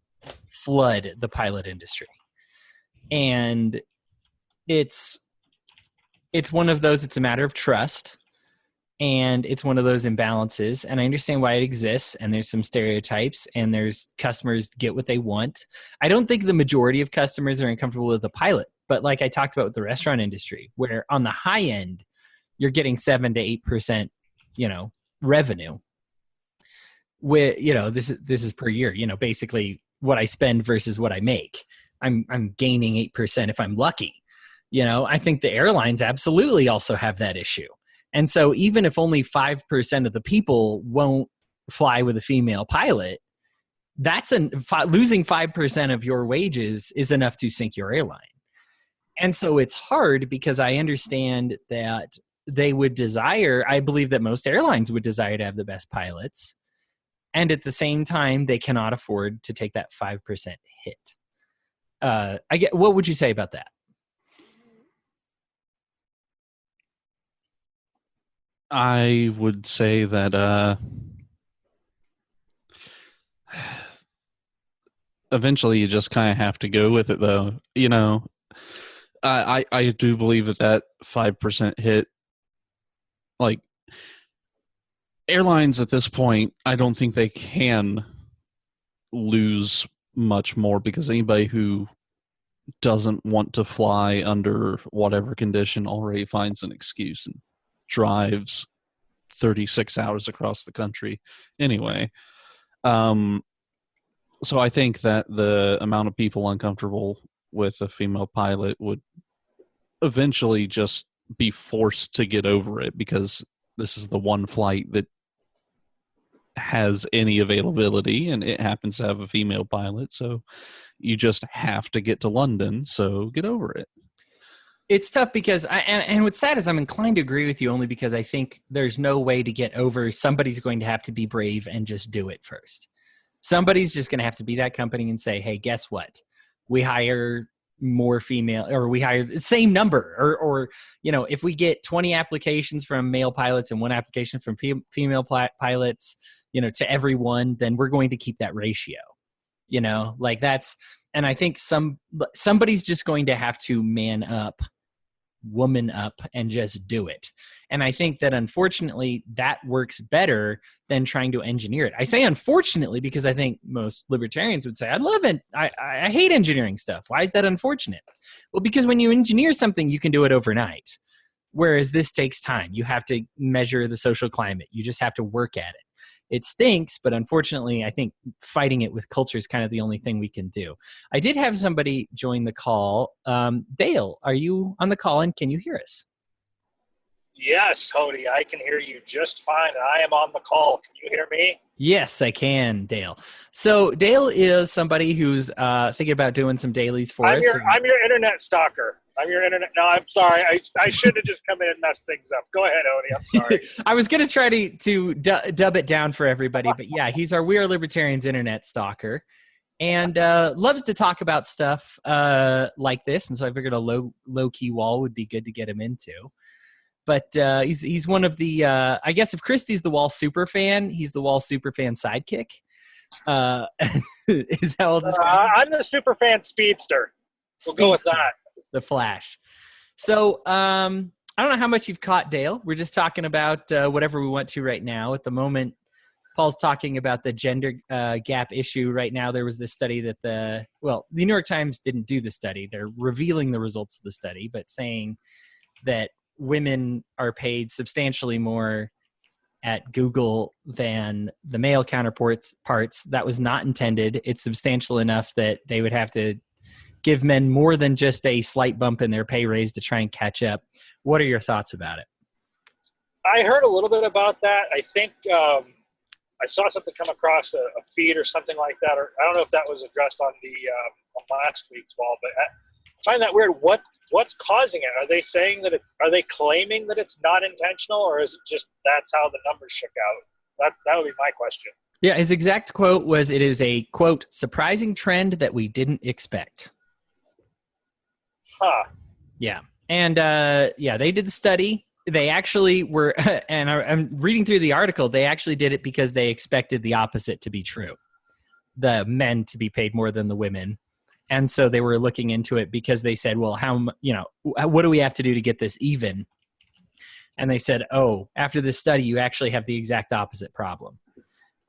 flood the pilot industry. And it's one of those, it's a matter of trust, and it's one of those imbalances. And I understand why it exists, and there's some stereotypes, and there's customers get what they want. I don't think the majority of customers are uncomfortable with the pilot. But like I talked about with the restaurant industry, where on the high end, you're getting 7 to 8%, revenue. This is per year. Basically what I spend versus what I make. I'm gaining 8% if I'm lucky. I think the airlines absolutely also have that issue. And so even if only 5% of the people won't fly with a female pilot, that's losing 5% of your wages is enough to sink your airline. And so it's hard because I understand that they would desire, I believe that most airlines would desire to have the best pilots. And at the same time, they cannot afford to take that 5% hit. What would you say about that? I would say that eventually you just kind of have to go with it, though. I do believe that 5% hit, like, airlines at this point, I don't think they can lose much more, because anybody who doesn't want to fly under whatever condition already finds an excuse and drives 36 hours across the country anyway. So I think that the amount of people uncomfortable with a female pilot would eventually just be forced to get over it because this is the one flight that has any availability, and it happens to have a female pilot, so you just have to get to London, so get over it. It's tough because and what's sad is I'm inclined to agree with you only because I think there's no way to get over. Somebody's going to have to be brave and just do it first. Somebody's just going to have to be that company and say, hey, guess what? We hire more female, or we hire the same number, or if we get 20 applications from male pilots and one application from female pilots, to everyone, then we're going to keep that ratio, like that's, and I think somebody's just going to have to man up, woman up, and just do it. And I think that unfortunately that works better than trying to engineer it. I say unfortunately because I think most libertarians would say, I love it. I hate engineering stuff. Why is that unfortunate? Well, because when you engineer something, you can do it overnight. Whereas this takes time. You have to measure the social climate. You just have to work at it. It stinks, but unfortunately, I think fighting it with culture is kind of the only thing we can do. I did have somebody join the call. Dale, are you on the call and can you hear us? Yes, Hodey, I can hear you just fine. I am on the call. Can you hear me? Yes, I can, Dale. So Dale is somebody who's thinking about doing some dailies for us. I'm your internet stalker. I'm your internet. No, I'm sorry. I should have just come in and messed things up. Go ahead, Hodey. I'm sorry. I was going to try to dub it down for everybody, but yeah, he's our We Are Libertarians internet stalker. And loves to talk about stuff like this, and so I figured a low-key wall would be good to get him into. But he's one of the, I guess if Christie's the Wall super fan, he's the Wall super fan sidekick. Is how I'll describe I'm the super fan speedster. We'll go with that. The Flash. So I don't know how much you've caught, Dale. We're just talking about whatever we want to right now. At the moment, Paul's talking about the gender gap issue right now. There was this study that the New York Times didn't do the study. They're revealing the results of the study, but saying that women are paid substantially more at Google than the male counterparts. That was not intended. It's substantial enough that they would have to give men more than just a slight bump in their pay raise to try and catch up. What are your thoughts about it? I heard a little bit about that. I think I saw something come across a feed or something like that, or I don't know if that was addressed on the on last week's wall, but I find that weird. What's causing it? Are they saying that are they claiming that it's not intentional, or is it just that's how the numbers shook out? That would be my question. Yeah, his exact quote was, "It is a, quote, surprising trend that we didn't expect." Huh. Yeah. And they did the study. They actually were, and I'm reading through the article, they actually did it because they expected the opposite to be true. The men to be paid more than the women. And so they were looking into it because they said, well, what do we have to do to get this even? And they said, after this study, you actually have the exact opposite problem.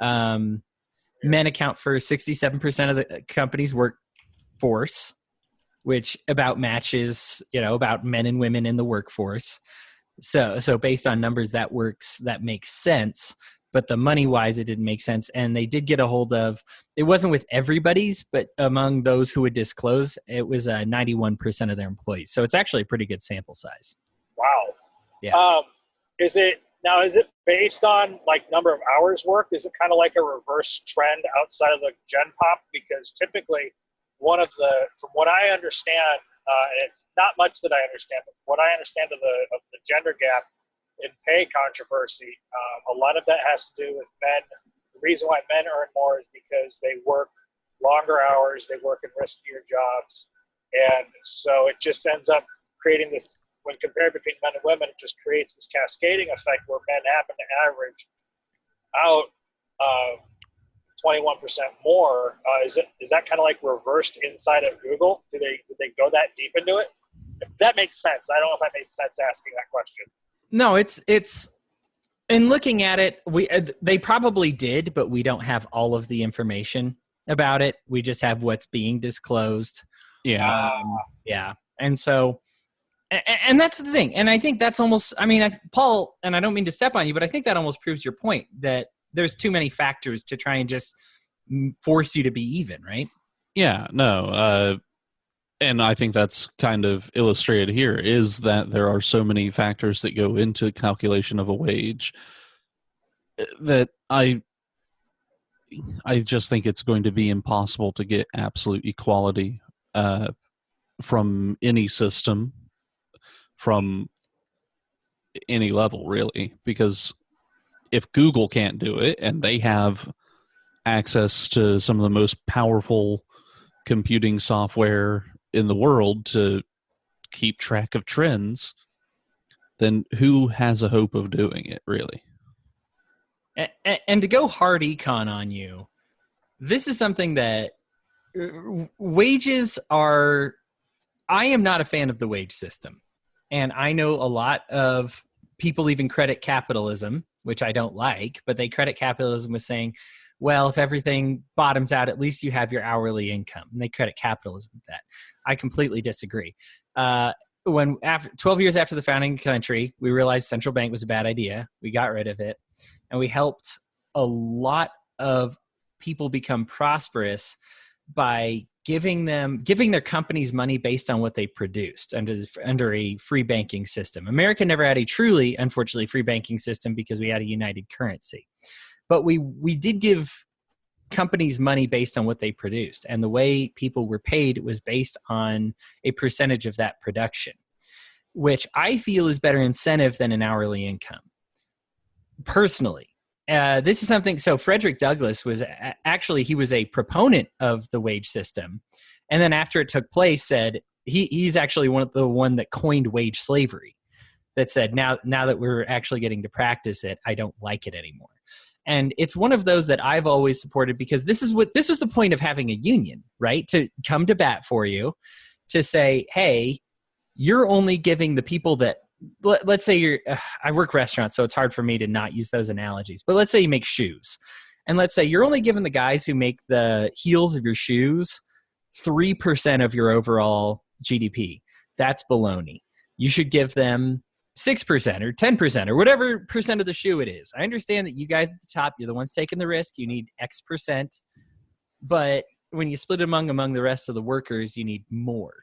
Men account for 67% of the company's workforce, which about matches, about men and women in the workforce. So based on numbers, that makes sense. But the money-wise, it didn't make sense. And they did get a hold of, it wasn't with everybody's, but among those who would disclose, it was 91% of their employees. So it's actually a pretty good sample size. Wow. Yeah. Is it based on like number of hours worked? Is it kind of like a reverse trend outside of the Gen Pop? Because typically from what I understand, and it's not much that I understand, but what I understand of the gender gap in pay controversy, a lot of that has to do with men. The reason why men earn more is because they work longer hours, they work in riskier jobs, and so it just ends up creating this, when compared between men and women, it just creates this cascading effect where men happen to average out 21% more. Is that kind of like reversed inside of Google? Did they go that deep into it? If that makes sense. I don't know if that made sense asking that question. No, it's in looking at it, they probably did, but we don't have all of the information about it. We just have what's being disclosed. Yeah. Yeah. And so, and that's the thing. And I think that's almost, Paul, and I don't mean to step on you, but I think that almost proves your point that there's too many factors to try and just force you to be even, right? Yeah, no. And I think that's kind of illustrated here, is that there are so many factors that go into calculation of a wage that I just think it's going to be impossible to get absolute equality from any system, from any level, really. Because if Google can't do it, and they have access to some of the most powerful computing software in the world to keep track of trends, then who has a hope of doing it, really? And to go hard econ on you, this is something that wages are, I am not a fan of the wage system. And I know a lot of people even credit capitalism, which I don't like, but they credit capitalism with saying, well, if everything bottoms out, at least you have your hourly income. And they credit capitalism with that. I completely disagree. When 12 years after the founding of the country, we realized central bank was a bad idea. We got rid of it. And we helped a lot of people become prosperous by giving their companies money based on what they produced under a free banking system. America never had a truly, unfortunately, free banking system because we had a united currency. But we did give companies money based on what they produced. And the way people were paid was based on a percentage of that production, which I feel is better incentive than an hourly income. Personally, this is something. So Frederick Douglass was he was a proponent of the wage system, and then after it took place, said he's actually the one that coined wage slavery. That said, now that we're actually getting to practice it, I don't like it anymore. And it's one of those that I've always supported because this is the point of having a union, right? To come to bat for you, to say, hey, you're only giving the people that. Let's say I work restaurants, so it's hard for me to not use those analogies. But let's say you make shoes. And let's say you're only giving the guys who make the heels of your shoes 3% of your overall GDP. That's baloney. You should give them 6% or 10% or whatever percent of the shoe it is. I understand that you guys at the top, you're the ones taking the risk. You need X percent. But when you split it among the rest of the workers, you need more.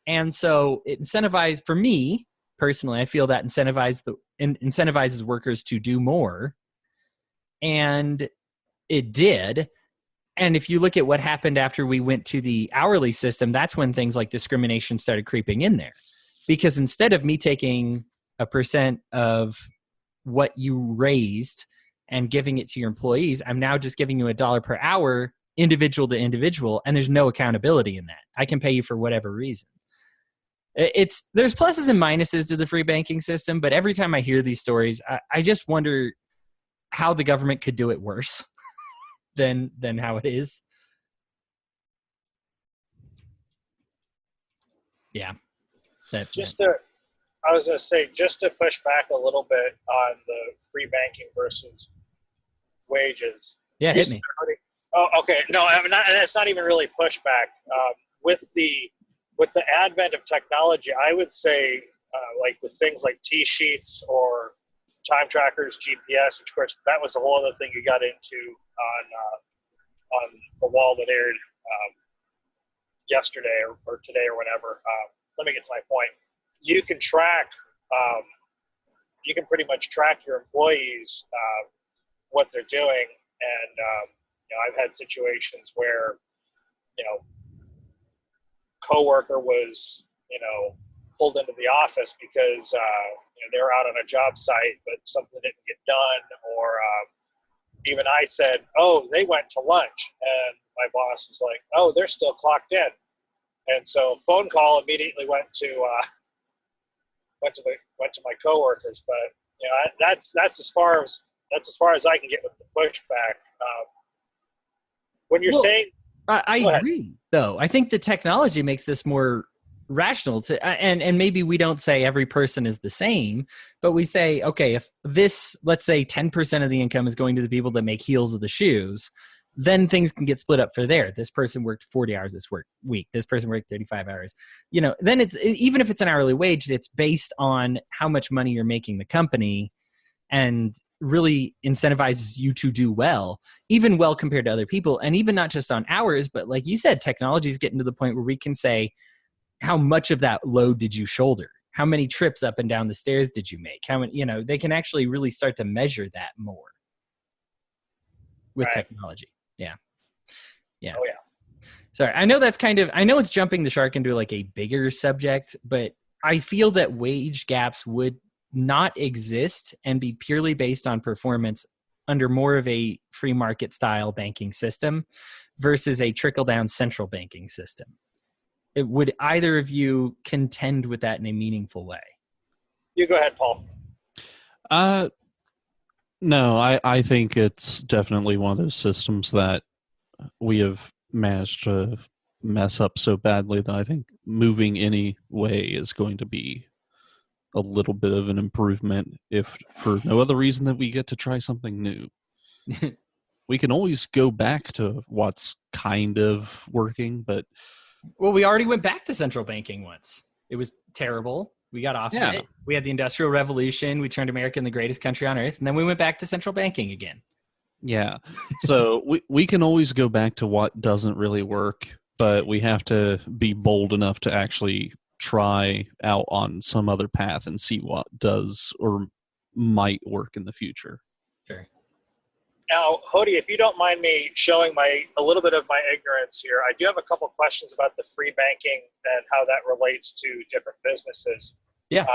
And so it incentivizes, for me, personally, I feel that incentivizes workers to do more, and it did. And if you look at what happened after we went to the hourly system, that's when things like discrimination started creeping in there. Because instead of me taking a percent of what you raised and giving it to your employees, I'm now just giving you $1 per hour, individual to individual, and there's no accountability in that. I can pay you for whatever reason. There's pluses and minuses to the free banking system, but every time I hear these stories, I just wonder how the government could do it worse than how it is. Yeah. I was going to say, just to push back a little bit on the free banking versus wages. Yeah, hit me. Oh, okay. No, it's not even really pushback. With the advent of technology, I would say, like with things like T-sheets or time trackers, GPS, which of course that was a whole other thing you got into on the wall that aired yesterday or today or whenever. Let me get to my point. You can pretty much track your employees, what they're doing, and I've had situations where coworker was, pulled into the office because they were out on a job site, but something didn't get done, or even I said, "Oh, they went to lunch," and my boss was like, "Oh, they're still clocked in," and so phone call immediately went to my coworkers. But that's as far as I can get with the pushback. When you're saying. I agree, though. I think the technology makes this more rational and maybe we don't say every person is the same, but we say, okay, if this, let's say 10% of the income is going to the people that make heels of the shoes, then things can get split up for there. This person worked 40 hours this week. This person worked 35 hours. Then it's, even if it's an hourly wage, it's based on how much money you're making the company and really incentivizes you to do well, even well compared to other people. And even not just on hours, but like you said, technology is getting to the point where we can say, how much of that load did you shoulder? How many trips up and down the stairs did you make? How many, they can actually really start to measure that more with technology. Yeah. Yeah. Oh, yeah. Sorry. I know it's jumping the shark into like a bigger subject, but I feel that wage gaps would not exist and be purely based on performance under more of a free market style banking system versus a trickle down central banking system. Would either of you contend with that in a meaningful way? You go ahead, Paul. No, I think it's definitely one of those systems that we have managed to mess up so badly that I think moving any way is going to be a little bit of an improvement, if for no other reason that we get to try something new. We can always go back to what's kind of working, but... Well, we already went back to central banking once. It was terrible. We got off of it. We had the Industrial Revolution. We turned America the greatest country on earth. And then we went back to central banking again. Yeah. So we can always go back to what doesn't really work, but we have to be bold enough to actually try out on some other path and see what does or might work in the future. Sure. Now, Hodey, if you don't mind me showing a little bit of my ignorance here, I do have a couple questions about the free banking and how that relates to different businesses. Yeah.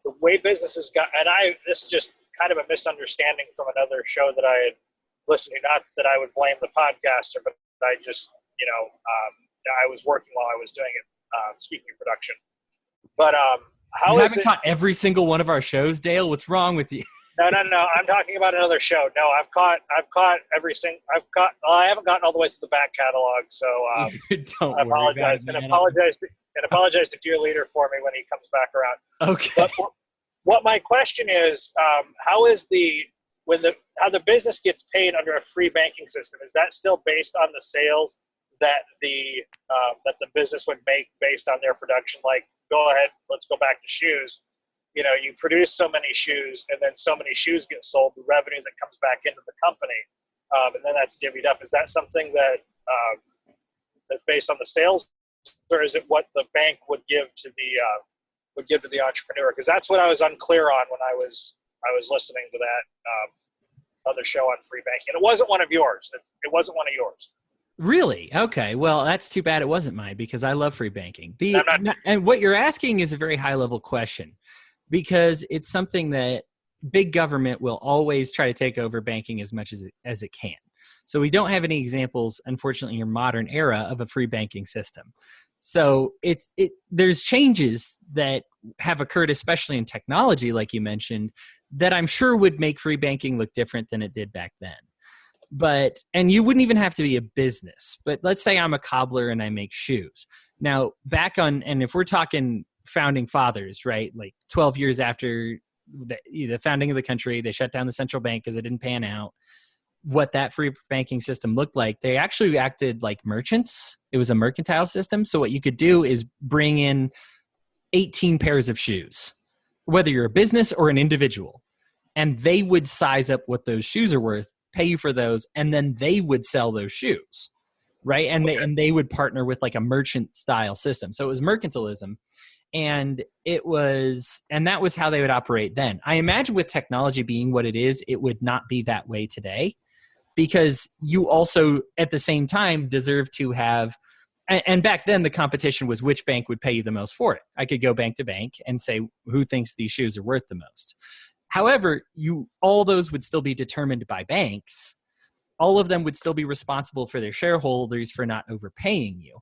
The way businesses this is just kind of a misunderstanding from another show that I had listened to. Not that I would blame the podcaster, but I just, I was working while I was doing it, speaking of production. But you haven't caught every single one of our shows, Dale? What's wrong with you? No. I'm talking about another show. No, I've caught every single. I haven't gotten all the way through the back catalog, so don't I apologize. Apologize to Dear Leader for me when he comes back around. Okay. But what my question is, how the business gets paid under a free banking system? Is that still based on the sales that the business would make based on their production? Like, go ahead, let's go back to shoes. You produce so many shoes, and then so many shoes get sold, the revenue that comes back into the company, and then that's divvied up. Is that something that that's based on the sales, or is it what the bank would give to the entrepreneur? Because that's what I was unclear on when I was listening to that other show on free banking. And it wasn't one of yours. It wasn't one of yours. Really? Okay. Well, that's too bad it wasn't mine, because I love free banking. And what you're asking is a very high level question, because it's something that big government will always try to take over banking as much as it can. So we don't have any examples, unfortunately, in your modern era of a free banking system. So there's changes that have occurred, especially in technology, like you mentioned, that I'm sure would make free banking look different than it did back then. And you wouldn't even have to be a business, but let's say I'm a cobbler and I make shoes. Now, and if we're talking founding fathers, right? Like 12 years after the founding of the country, they shut down the central bank because it didn't pan out. What that free banking system looked like, they actually acted like merchants. It was a mercantile system. So what you could do is bring in 18 pairs of shoes, whether you're a business or an individual, and they would size up what those shoes are worth, pay you for those, and then they would sell those shoes, right? And they would partner with like a merchant style system. So it was mercantilism. And that was how they would operate then. I imagine with technology being what it is, it would not be that way today, because you also at the same time deserve to have, and back then the competition was which bank would pay you the most for it. I could go bank to bank and say, who thinks these shoes are worth the most? However, all those would still be determined by banks. All of them would still be responsible for their shareholders for not overpaying you.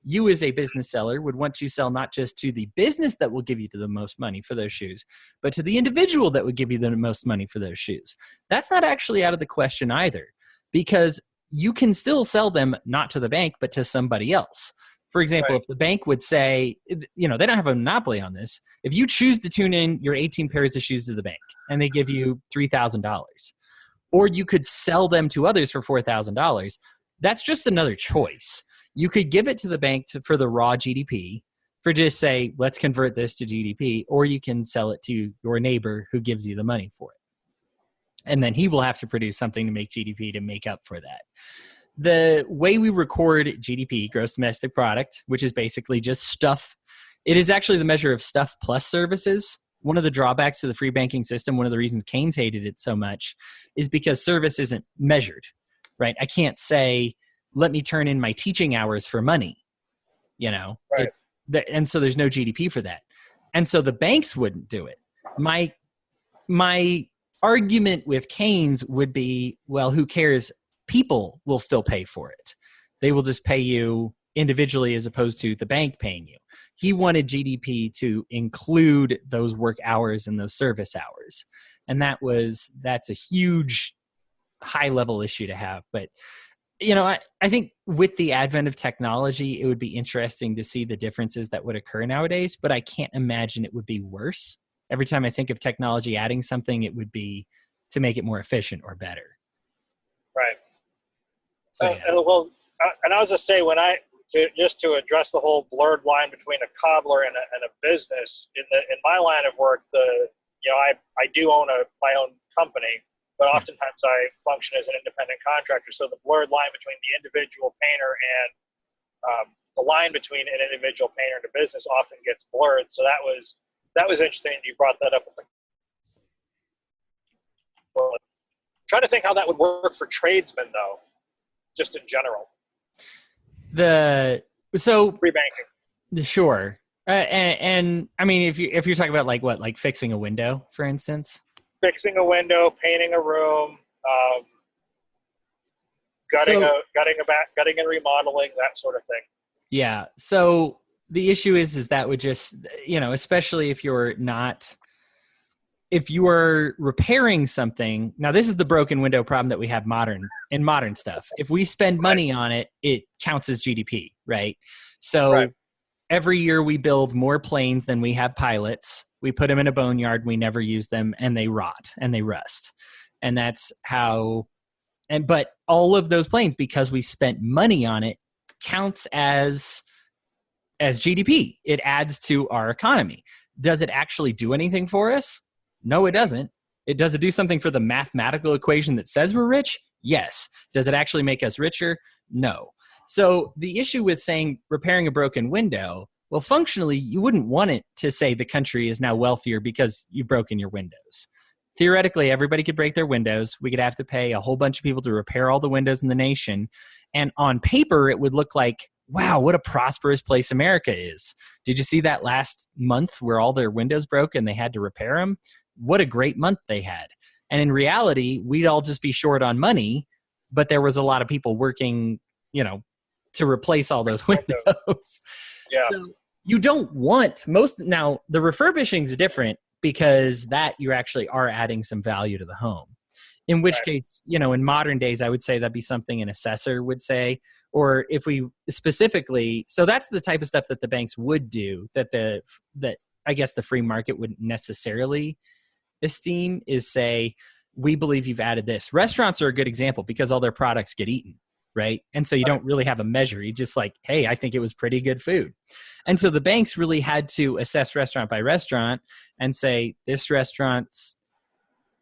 You as a business seller would want to sell not just to the business that will give you the most money for those shoes, but to the individual that would give you the most money for those shoes. That's not actually out of the question either, because you can still sell them not to the bank, but to somebody else. For example, If the bank would say, they don't have a monopoly on this. If you choose to tune in your 18 pairs of shoes to the bank and they give you $3,000, or you could sell them to others for $4,000, that's just another choice. You could give it to the bank for the raw GDP, for just say, let's convert this to GDP, or you can sell it to your neighbor who gives you the money for it. And then he will have to produce something to make GDP to make up for that. the way we record GDP, gross domestic product, which is basically just stuff, it is actually the measure of stuff plus services. One of the drawbacks to the free banking system, one of the reasons Keynes hated it so much, is because service isn't measured, right? I can't say, let me turn in my teaching hours for money, you know? Right. And so there's no GDP for that. And so the banks wouldn't do it. My argument with Keynes would be, well, who cares? People will still pay for it. They will just pay you individually as opposed to the bank paying you. He wanted GDP to include those work hours and those service hours. And that's a huge high level issue to have. But, you know, I think with the advent of technology, it would be interesting to see the differences that would occur nowadays, but I can't imagine it would be worse. Every time I think of technology adding something, it would be to make it more efficient or better. Right. So, yeah. And I was just say, just to address the whole blurred line between a cobbler and a business, in my line of work, I do own my own company, but oftentimes I function as an independent contractor. So the blurred line between the individual painter and the line between an individual painter and a business often gets blurred. So that was interesting. You brought that up. Trying to think how that would work for tradesmen, though, just in general. Free banking. Sure. And I mean, if you're talking about like fixing a window, for instance, fixing a window, painting a room, gutting and remodeling, that sort of thing. Yeah. So the issue is that would just, you know, especially if you are repairing something. Now, this is the broken window problem that we have in modern stuff. If we spend money on it, it counts as GDP, right? So every year we build more planes than we have pilots. We put them in a boneyard. We never use them, and they rot and they rust. And that's how. But all of those planes, because we spent money on it, counts as GDP. It adds to our economy. Does it actually do anything for us? No, it doesn't. Does it do something for the mathematical equation that says we're rich? Yes. Does it actually make us richer? No. So the issue with saying repairing a broken window, well, functionally, you wouldn't want it to say the country is now wealthier because you've broken your windows. Theoretically, everybody could break their windows. We could have to pay a whole bunch of people to repair all the windows in the nation. And on paper, it would look like, wow, what a prosperous place America is. Did you see that last month where all their windows broke and they had to repair them? What a great month they had. And in reality, we'd all just be short on money, but there was a lot of people working, you know, to replace all those windows. Yeah. So you don't want now the refurbishing is different because that you actually are adding some value to the home. In which case, you know, in modern days, I would say that'd be something an assessor would say, or if we specifically, so that's the type of stuff that the banks would do that I guess the free market wouldn't necessarily esteem, is say, we believe you've added this. Restaurants are a good example because all their products get eaten, right? And so you don't really have a measure. You just like, hey, I think it was pretty good food. And so the banks really had to assess restaurant by restaurant and say, this restaurant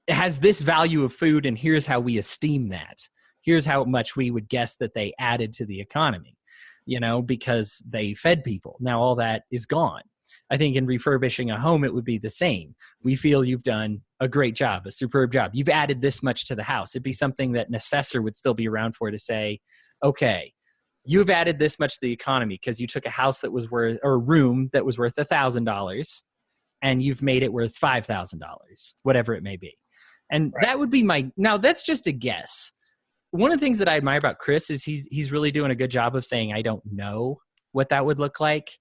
has this value of food, and here's how we esteem that. Here's how much we would guess that they added to the economy, you know, because they fed people. Now all that is gone. I think in refurbishing a home, it would be the same. We feel you've done a great job, a superb job. You've added this much to the house. It'd be something that an assessor would still be around for, to say, okay, you've added this much to the economy because you took a house that was worth, or a room that was worth $1,000, and you've made it worth $5,000, whatever it may be. And that would be now that's just a guess. One of the things that I admire about Chris is he's really doing a good job of saying, I don't know what that would look like,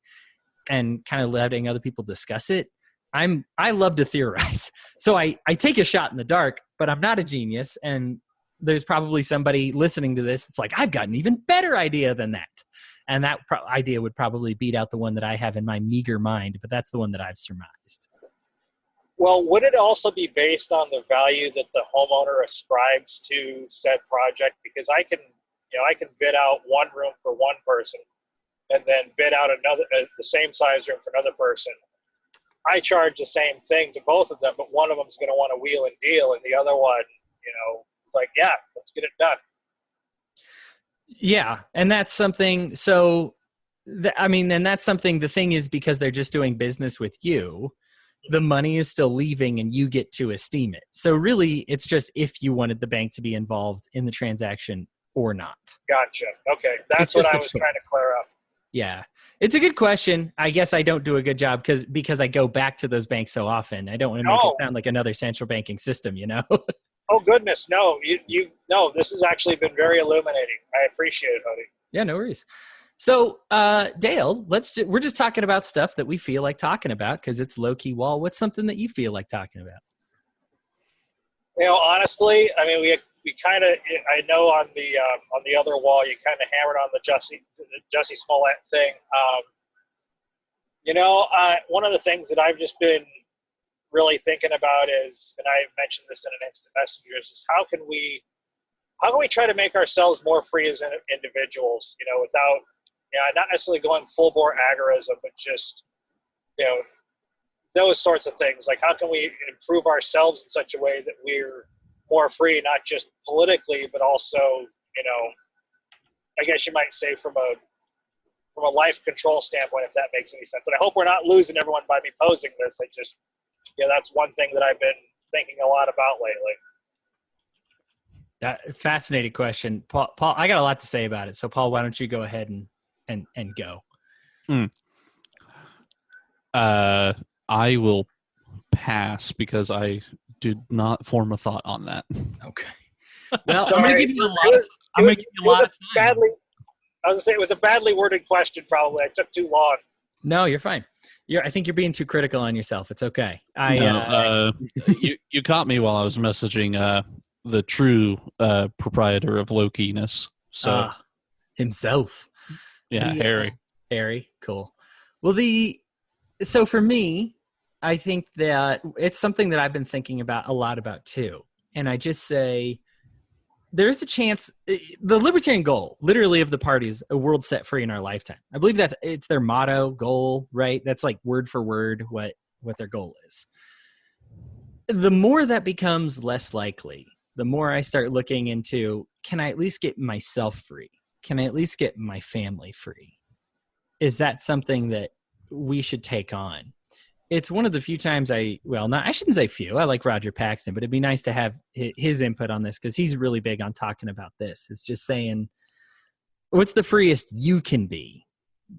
and kind of letting other people discuss it. I love to theorize. So I take a shot in the dark, but I'm not a genius. And there's probably somebody listening to this. It's like, I've got an even better idea than that. And that idea would probably beat out the one that I have in my meager mind, but that's the one that I've surmised. Well, would it also be based on the value that the homeowner ascribes to said project? Because I can bid out one room for one person and then bid out another, the same size room for another person. I charge the same thing to both of them, but one of them is going to want a wheel and deal, and the other one, it's like, yeah, let's get it done. Yeah, and that's something. So, I mean, and that's something. The thing is, because they're just doing business with you, the money is still leaving, and you get to esteem it. So, really, it's just if you wanted the bank to be involved in the transaction or not. Gotcha. Okay, that's what I was trying to clear up. Yeah, it's a good question. I guess I don't do a good job because I go back to those banks so often. I don't want to make it sound like another central banking system, you know? Oh goodness, no! No. This has actually been very illuminating. I appreciate it, Hodey. Yeah, no worries. So, Dale, we're just talking about stuff that we feel like talking about because it's low key wall. What's something that you feel like talking about? You know, honestly, I mean, we kind of, I know on the other wall, you kind of hammered on the Jussie Smollett thing. You know, one of the things that I've just been really thinking about is, and I mentioned this in an instant messengers, is how can we try to make ourselves more free as individuals, you know, without, you know, not necessarily going full bore agorism, but just, you know, those sorts of things. Like, how can we improve ourselves in such a way that we're more free, not just politically, but also, you know, I guess you might say from a life control standpoint, if that makes any sense. And I hope we're not losing everyone by me posing this. That's one thing that I've been thinking a lot about lately. That fascinating question, Paul. I got a lot to say about it. So, Paul, why don't you go ahead and go? I will pass because I did not form a thought on that. Okay. Well, I'm going to give you a lot of time. I was going to say it was a badly worded question. Probably I took too long. No, you're fine. I think you're being too critical on yourself. It's okay. You caught me while I was messaging the true proprietor of low-keyness. So himself. Yeah, Harry. Harry, cool. Well, so for me, I think that it's something that I've been thinking about a lot about too. And I just say there's a chance the libertarian goal literally of the party is a world set free in our lifetime. I believe it's their motto, goal, right? That's like word for word what their goal is. The more that becomes less likely, the more I start looking into, can I at least get myself free? Can I at least get my family free? Is that something that we should take on? It's one of the few times I shouldn't say few. I like Roger Paxton, but it'd be nice to have his input on this because he's really big on talking about this. It's just saying, what's the freest you can be?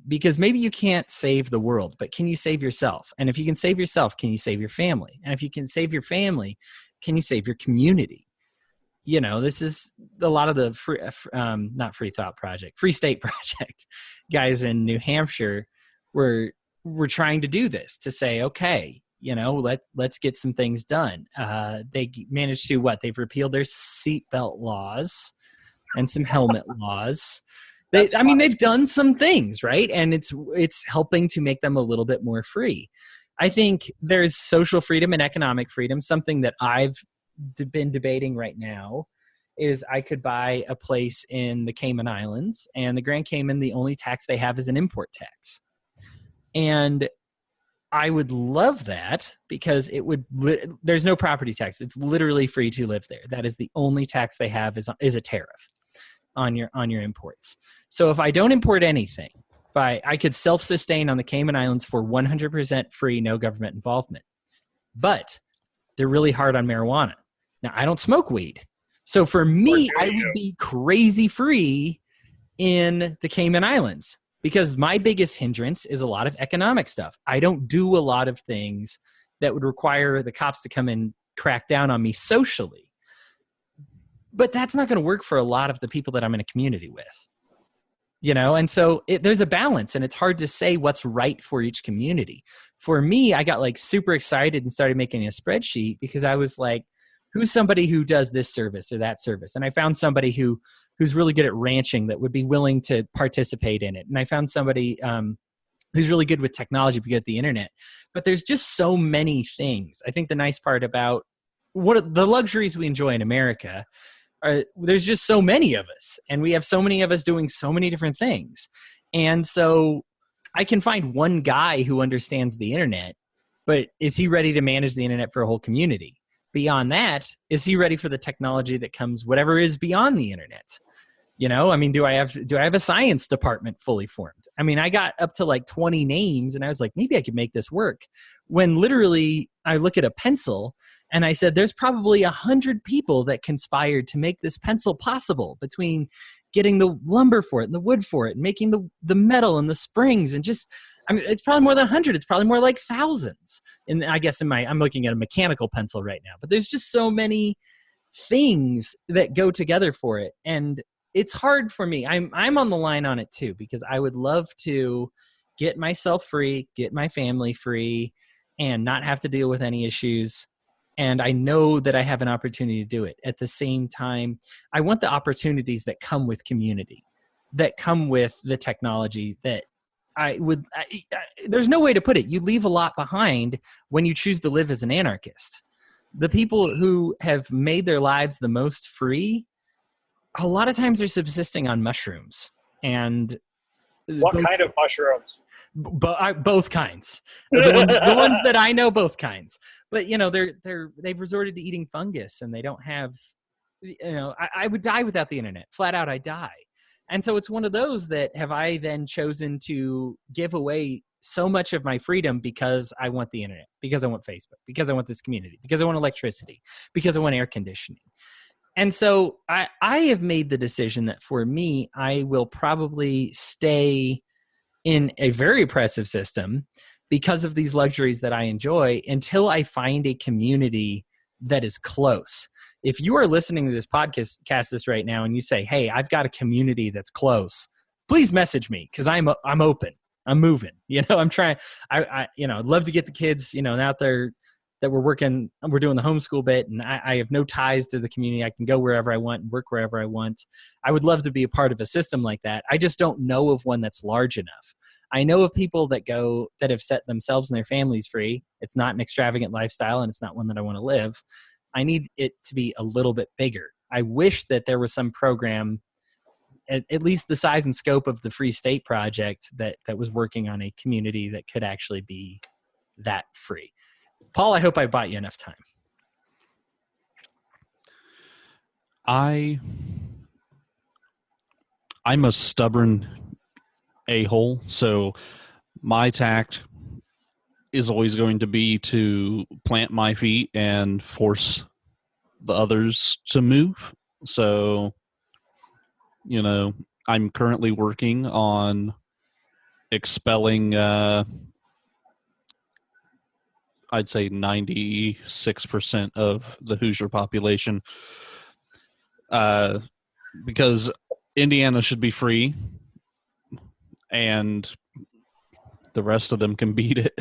Because maybe you can't save the world, but can you save yourself? And if you can save yourself, can you save your family? And if you can save your family, can you save your community? You know, this is a lot of the Free State Project guys in New Hampshire were trying to do this, to say, okay, you know, let's get some things done. They managed to they've repealed their seatbelt laws and some helmet laws. They've done some things, right? And it's helping to make them a little bit more free. I think there's social freedom and economic freedom. Something that I've been debating right now is I could buy a place in the Cayman Islands, and the Grand Cayman, the only tax they have is an import tax. And I would love that because there's no property tax. It's literally free to live there. That is the only tax they have is a tariff on your imports. So if I don't import anything, I could self-sustain on the Cayman Islands for 100% free, no government involvement. But they're really hard on marijuana. Now, I don't smoke weed. So for me, I would be crazy free in the Cayman Islands because my biggest hindrance is a lot of economic stuff. I don't do a lot of things that would require the cops to come and crack down on me socially. But that's not going to work for a lot of the people that I'm in a community with. You know, and so there's a balance, and it's hard to say what's right for each community. For me, I got like super excited and started making a spreadsheet because I was like, who's somebody who does this service or that service? And I found somebody who's really good at ranching that would be willing to participate in it. And I found somebody who's really good with technology because of the internet. But there's just so many things. I think the nice part about the luxuries we enjoy in America there's just so many of us, and we have so many of us doing so many different things. And so I can find one guy who understands the internet, but is he ready to manage the internet for a whole community? Beyond that, is he ready for the technology that comes, whatever is beyond the internet? You know, I mean, do I have a science department fully formed? I mean, I got up to like 20 names and I was like, maybe I could make this work. When literally I look at a pencil and I said, there's probably 100 people that conspired to make this pencil possible, between getting the lumber for it and the wood for it and making the metal and the springs, and just, I mean, it's probably more than 100. It's probably more like thousands. And I guess I'm looking at a mechanical pencil right now, but there's just so many things that go together for it. And it's hard for me. I'm on the line on it too, because I would love to get myself free, get my family free, and not have to deal with any issues. And I know that I have an opportunity to do it. At the same time, I want the opportunities that come with community, that come with the technology, that there's no way to put it. You leave a lot behind when you choose to live as an anarchist. The people who have made their lives the most free, a lot of times they're subsisting on mushrooms. And what kind of mushrooms? Both kinds. The ones that I know, both kinds. But you know, they've resorted to eating fungus, and they don't have. You know, I would die without the internet. Flat out, I die. And so it's one of those that have I then chosen to give away so much of my freedom because I want the internet, because I want Facebook, because I want this community, because I want electricity, because I want air conditioning. And so I have made the decision that for me, I will probably stay in a very oppressive system because of these luxuries that I enjoy until I find a community that is close. If you are listening to this podcast this right now and you say, hey, I've got a community that's close, please message me, because I'm open. I'm moving. You know, I'm trying. I'd love to get the kids, out there that we're doing the homeschool bit, and I have no ties to the community. I can go wherever I want and work wherever I want. I would love to be a part of a system like that. I just don't know of one that's large enough. I know of people that have set themselves and their families free. It's not an extravagant lifestyle, and it's not one that I want to live. I need it to be a little bit bigger. I wish that there was some program, at least the size and scope of the Free State Project, that was working on a community that could actually be that free. Paul, I hope I bought you enough time. I'm a stubborn a-hole, so my tact is always going to be to plant my feet and force the others to move. So, I'm currently working on expelling I'd say 96% of the Hoosier population, because Indiana should be free and the rest of them can beat it.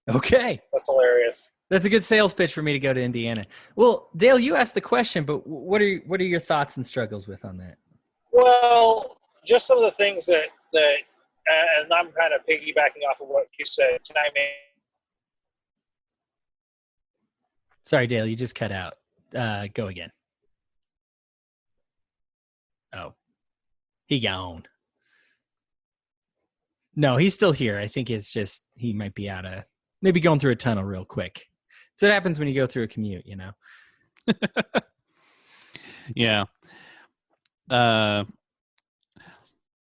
Okay. That's hilarious. That's a good sales pitch for me to go to Indiana. Well, Dale, you asked the question, but what are your thoughts and struggles with on that? Well, just some of the things that and I'm kind of piggybacking off of what you said. Can I make? Sorry, Dale, you just cut out. Go again. Oh, he gone. No, he's still here. I think it's just he might be maybe going through a tunnel real quick. So it happens when you go through a commute, Yeah.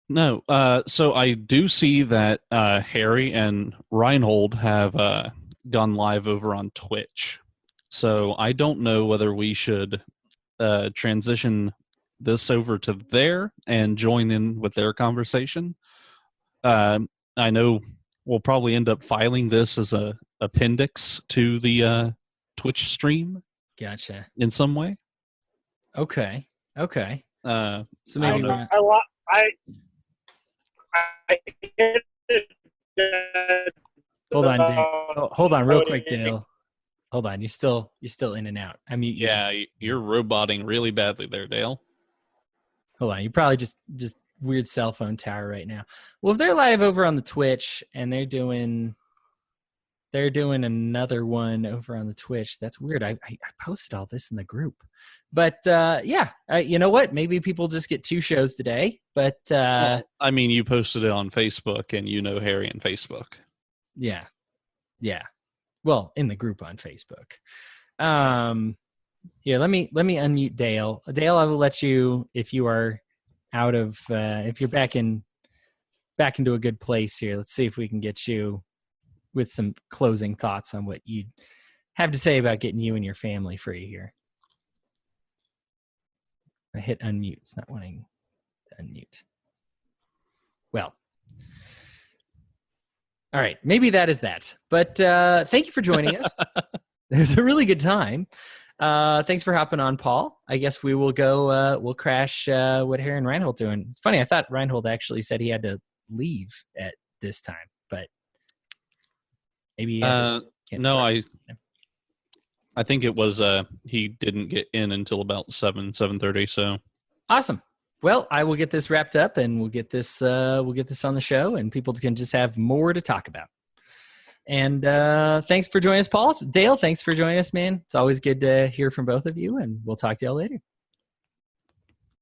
No. So I do see that Harry and Reinhold have gone live over on Twitch. So I don't know whether we should transition this over to there and join in with their conversation. I know we'll probably end up filing this as a appendix to the Twitch stream. Gotcha. In some way. Okay. So maybe Hold on, Dale. Hold on, real quick, Dale. Hold on, you're still in and out. I mean, yeah, you're roboting really badly there, Dale. Hold on, you're probably just weird cell phone tower right now. Well, if they're live over on the Twitch and they're doing another one over on the Twitch, that's weird. I posted all this in the group, but you know what? Maybe people just get two shows today. But well, I mean, you posted it on Facebook, and Harry and Facebook. Yeah. Well, in the group on Facebook. Here, let me unmute Dale. Dale, I will let you if you are out of if you're back into a good place here. Let's see if we can get you with some closing thoughts on what you have to say about getting you and your family free here. I hit unmute. It's not wanting to unmute. Well, all right. Maybe that is that. But thank you for joining us. It was a really good time. Thanks for hopping on, Paul. I guess we will go, we'll crash what Harry and Reinhold doing. It's funny, I thought Reinhold actually said he had to leave at this time, but maybe can't no, start. I think it was he didn't get in until about 7:30. So Awesome. Well, I will get this wrapped up and we'll get this on the show and people can just have more to talk about. And thanks for joining us, Paul. Dale, thanks for joining us, man. It's always good to hear from both of you, and we'll talk to y'all later.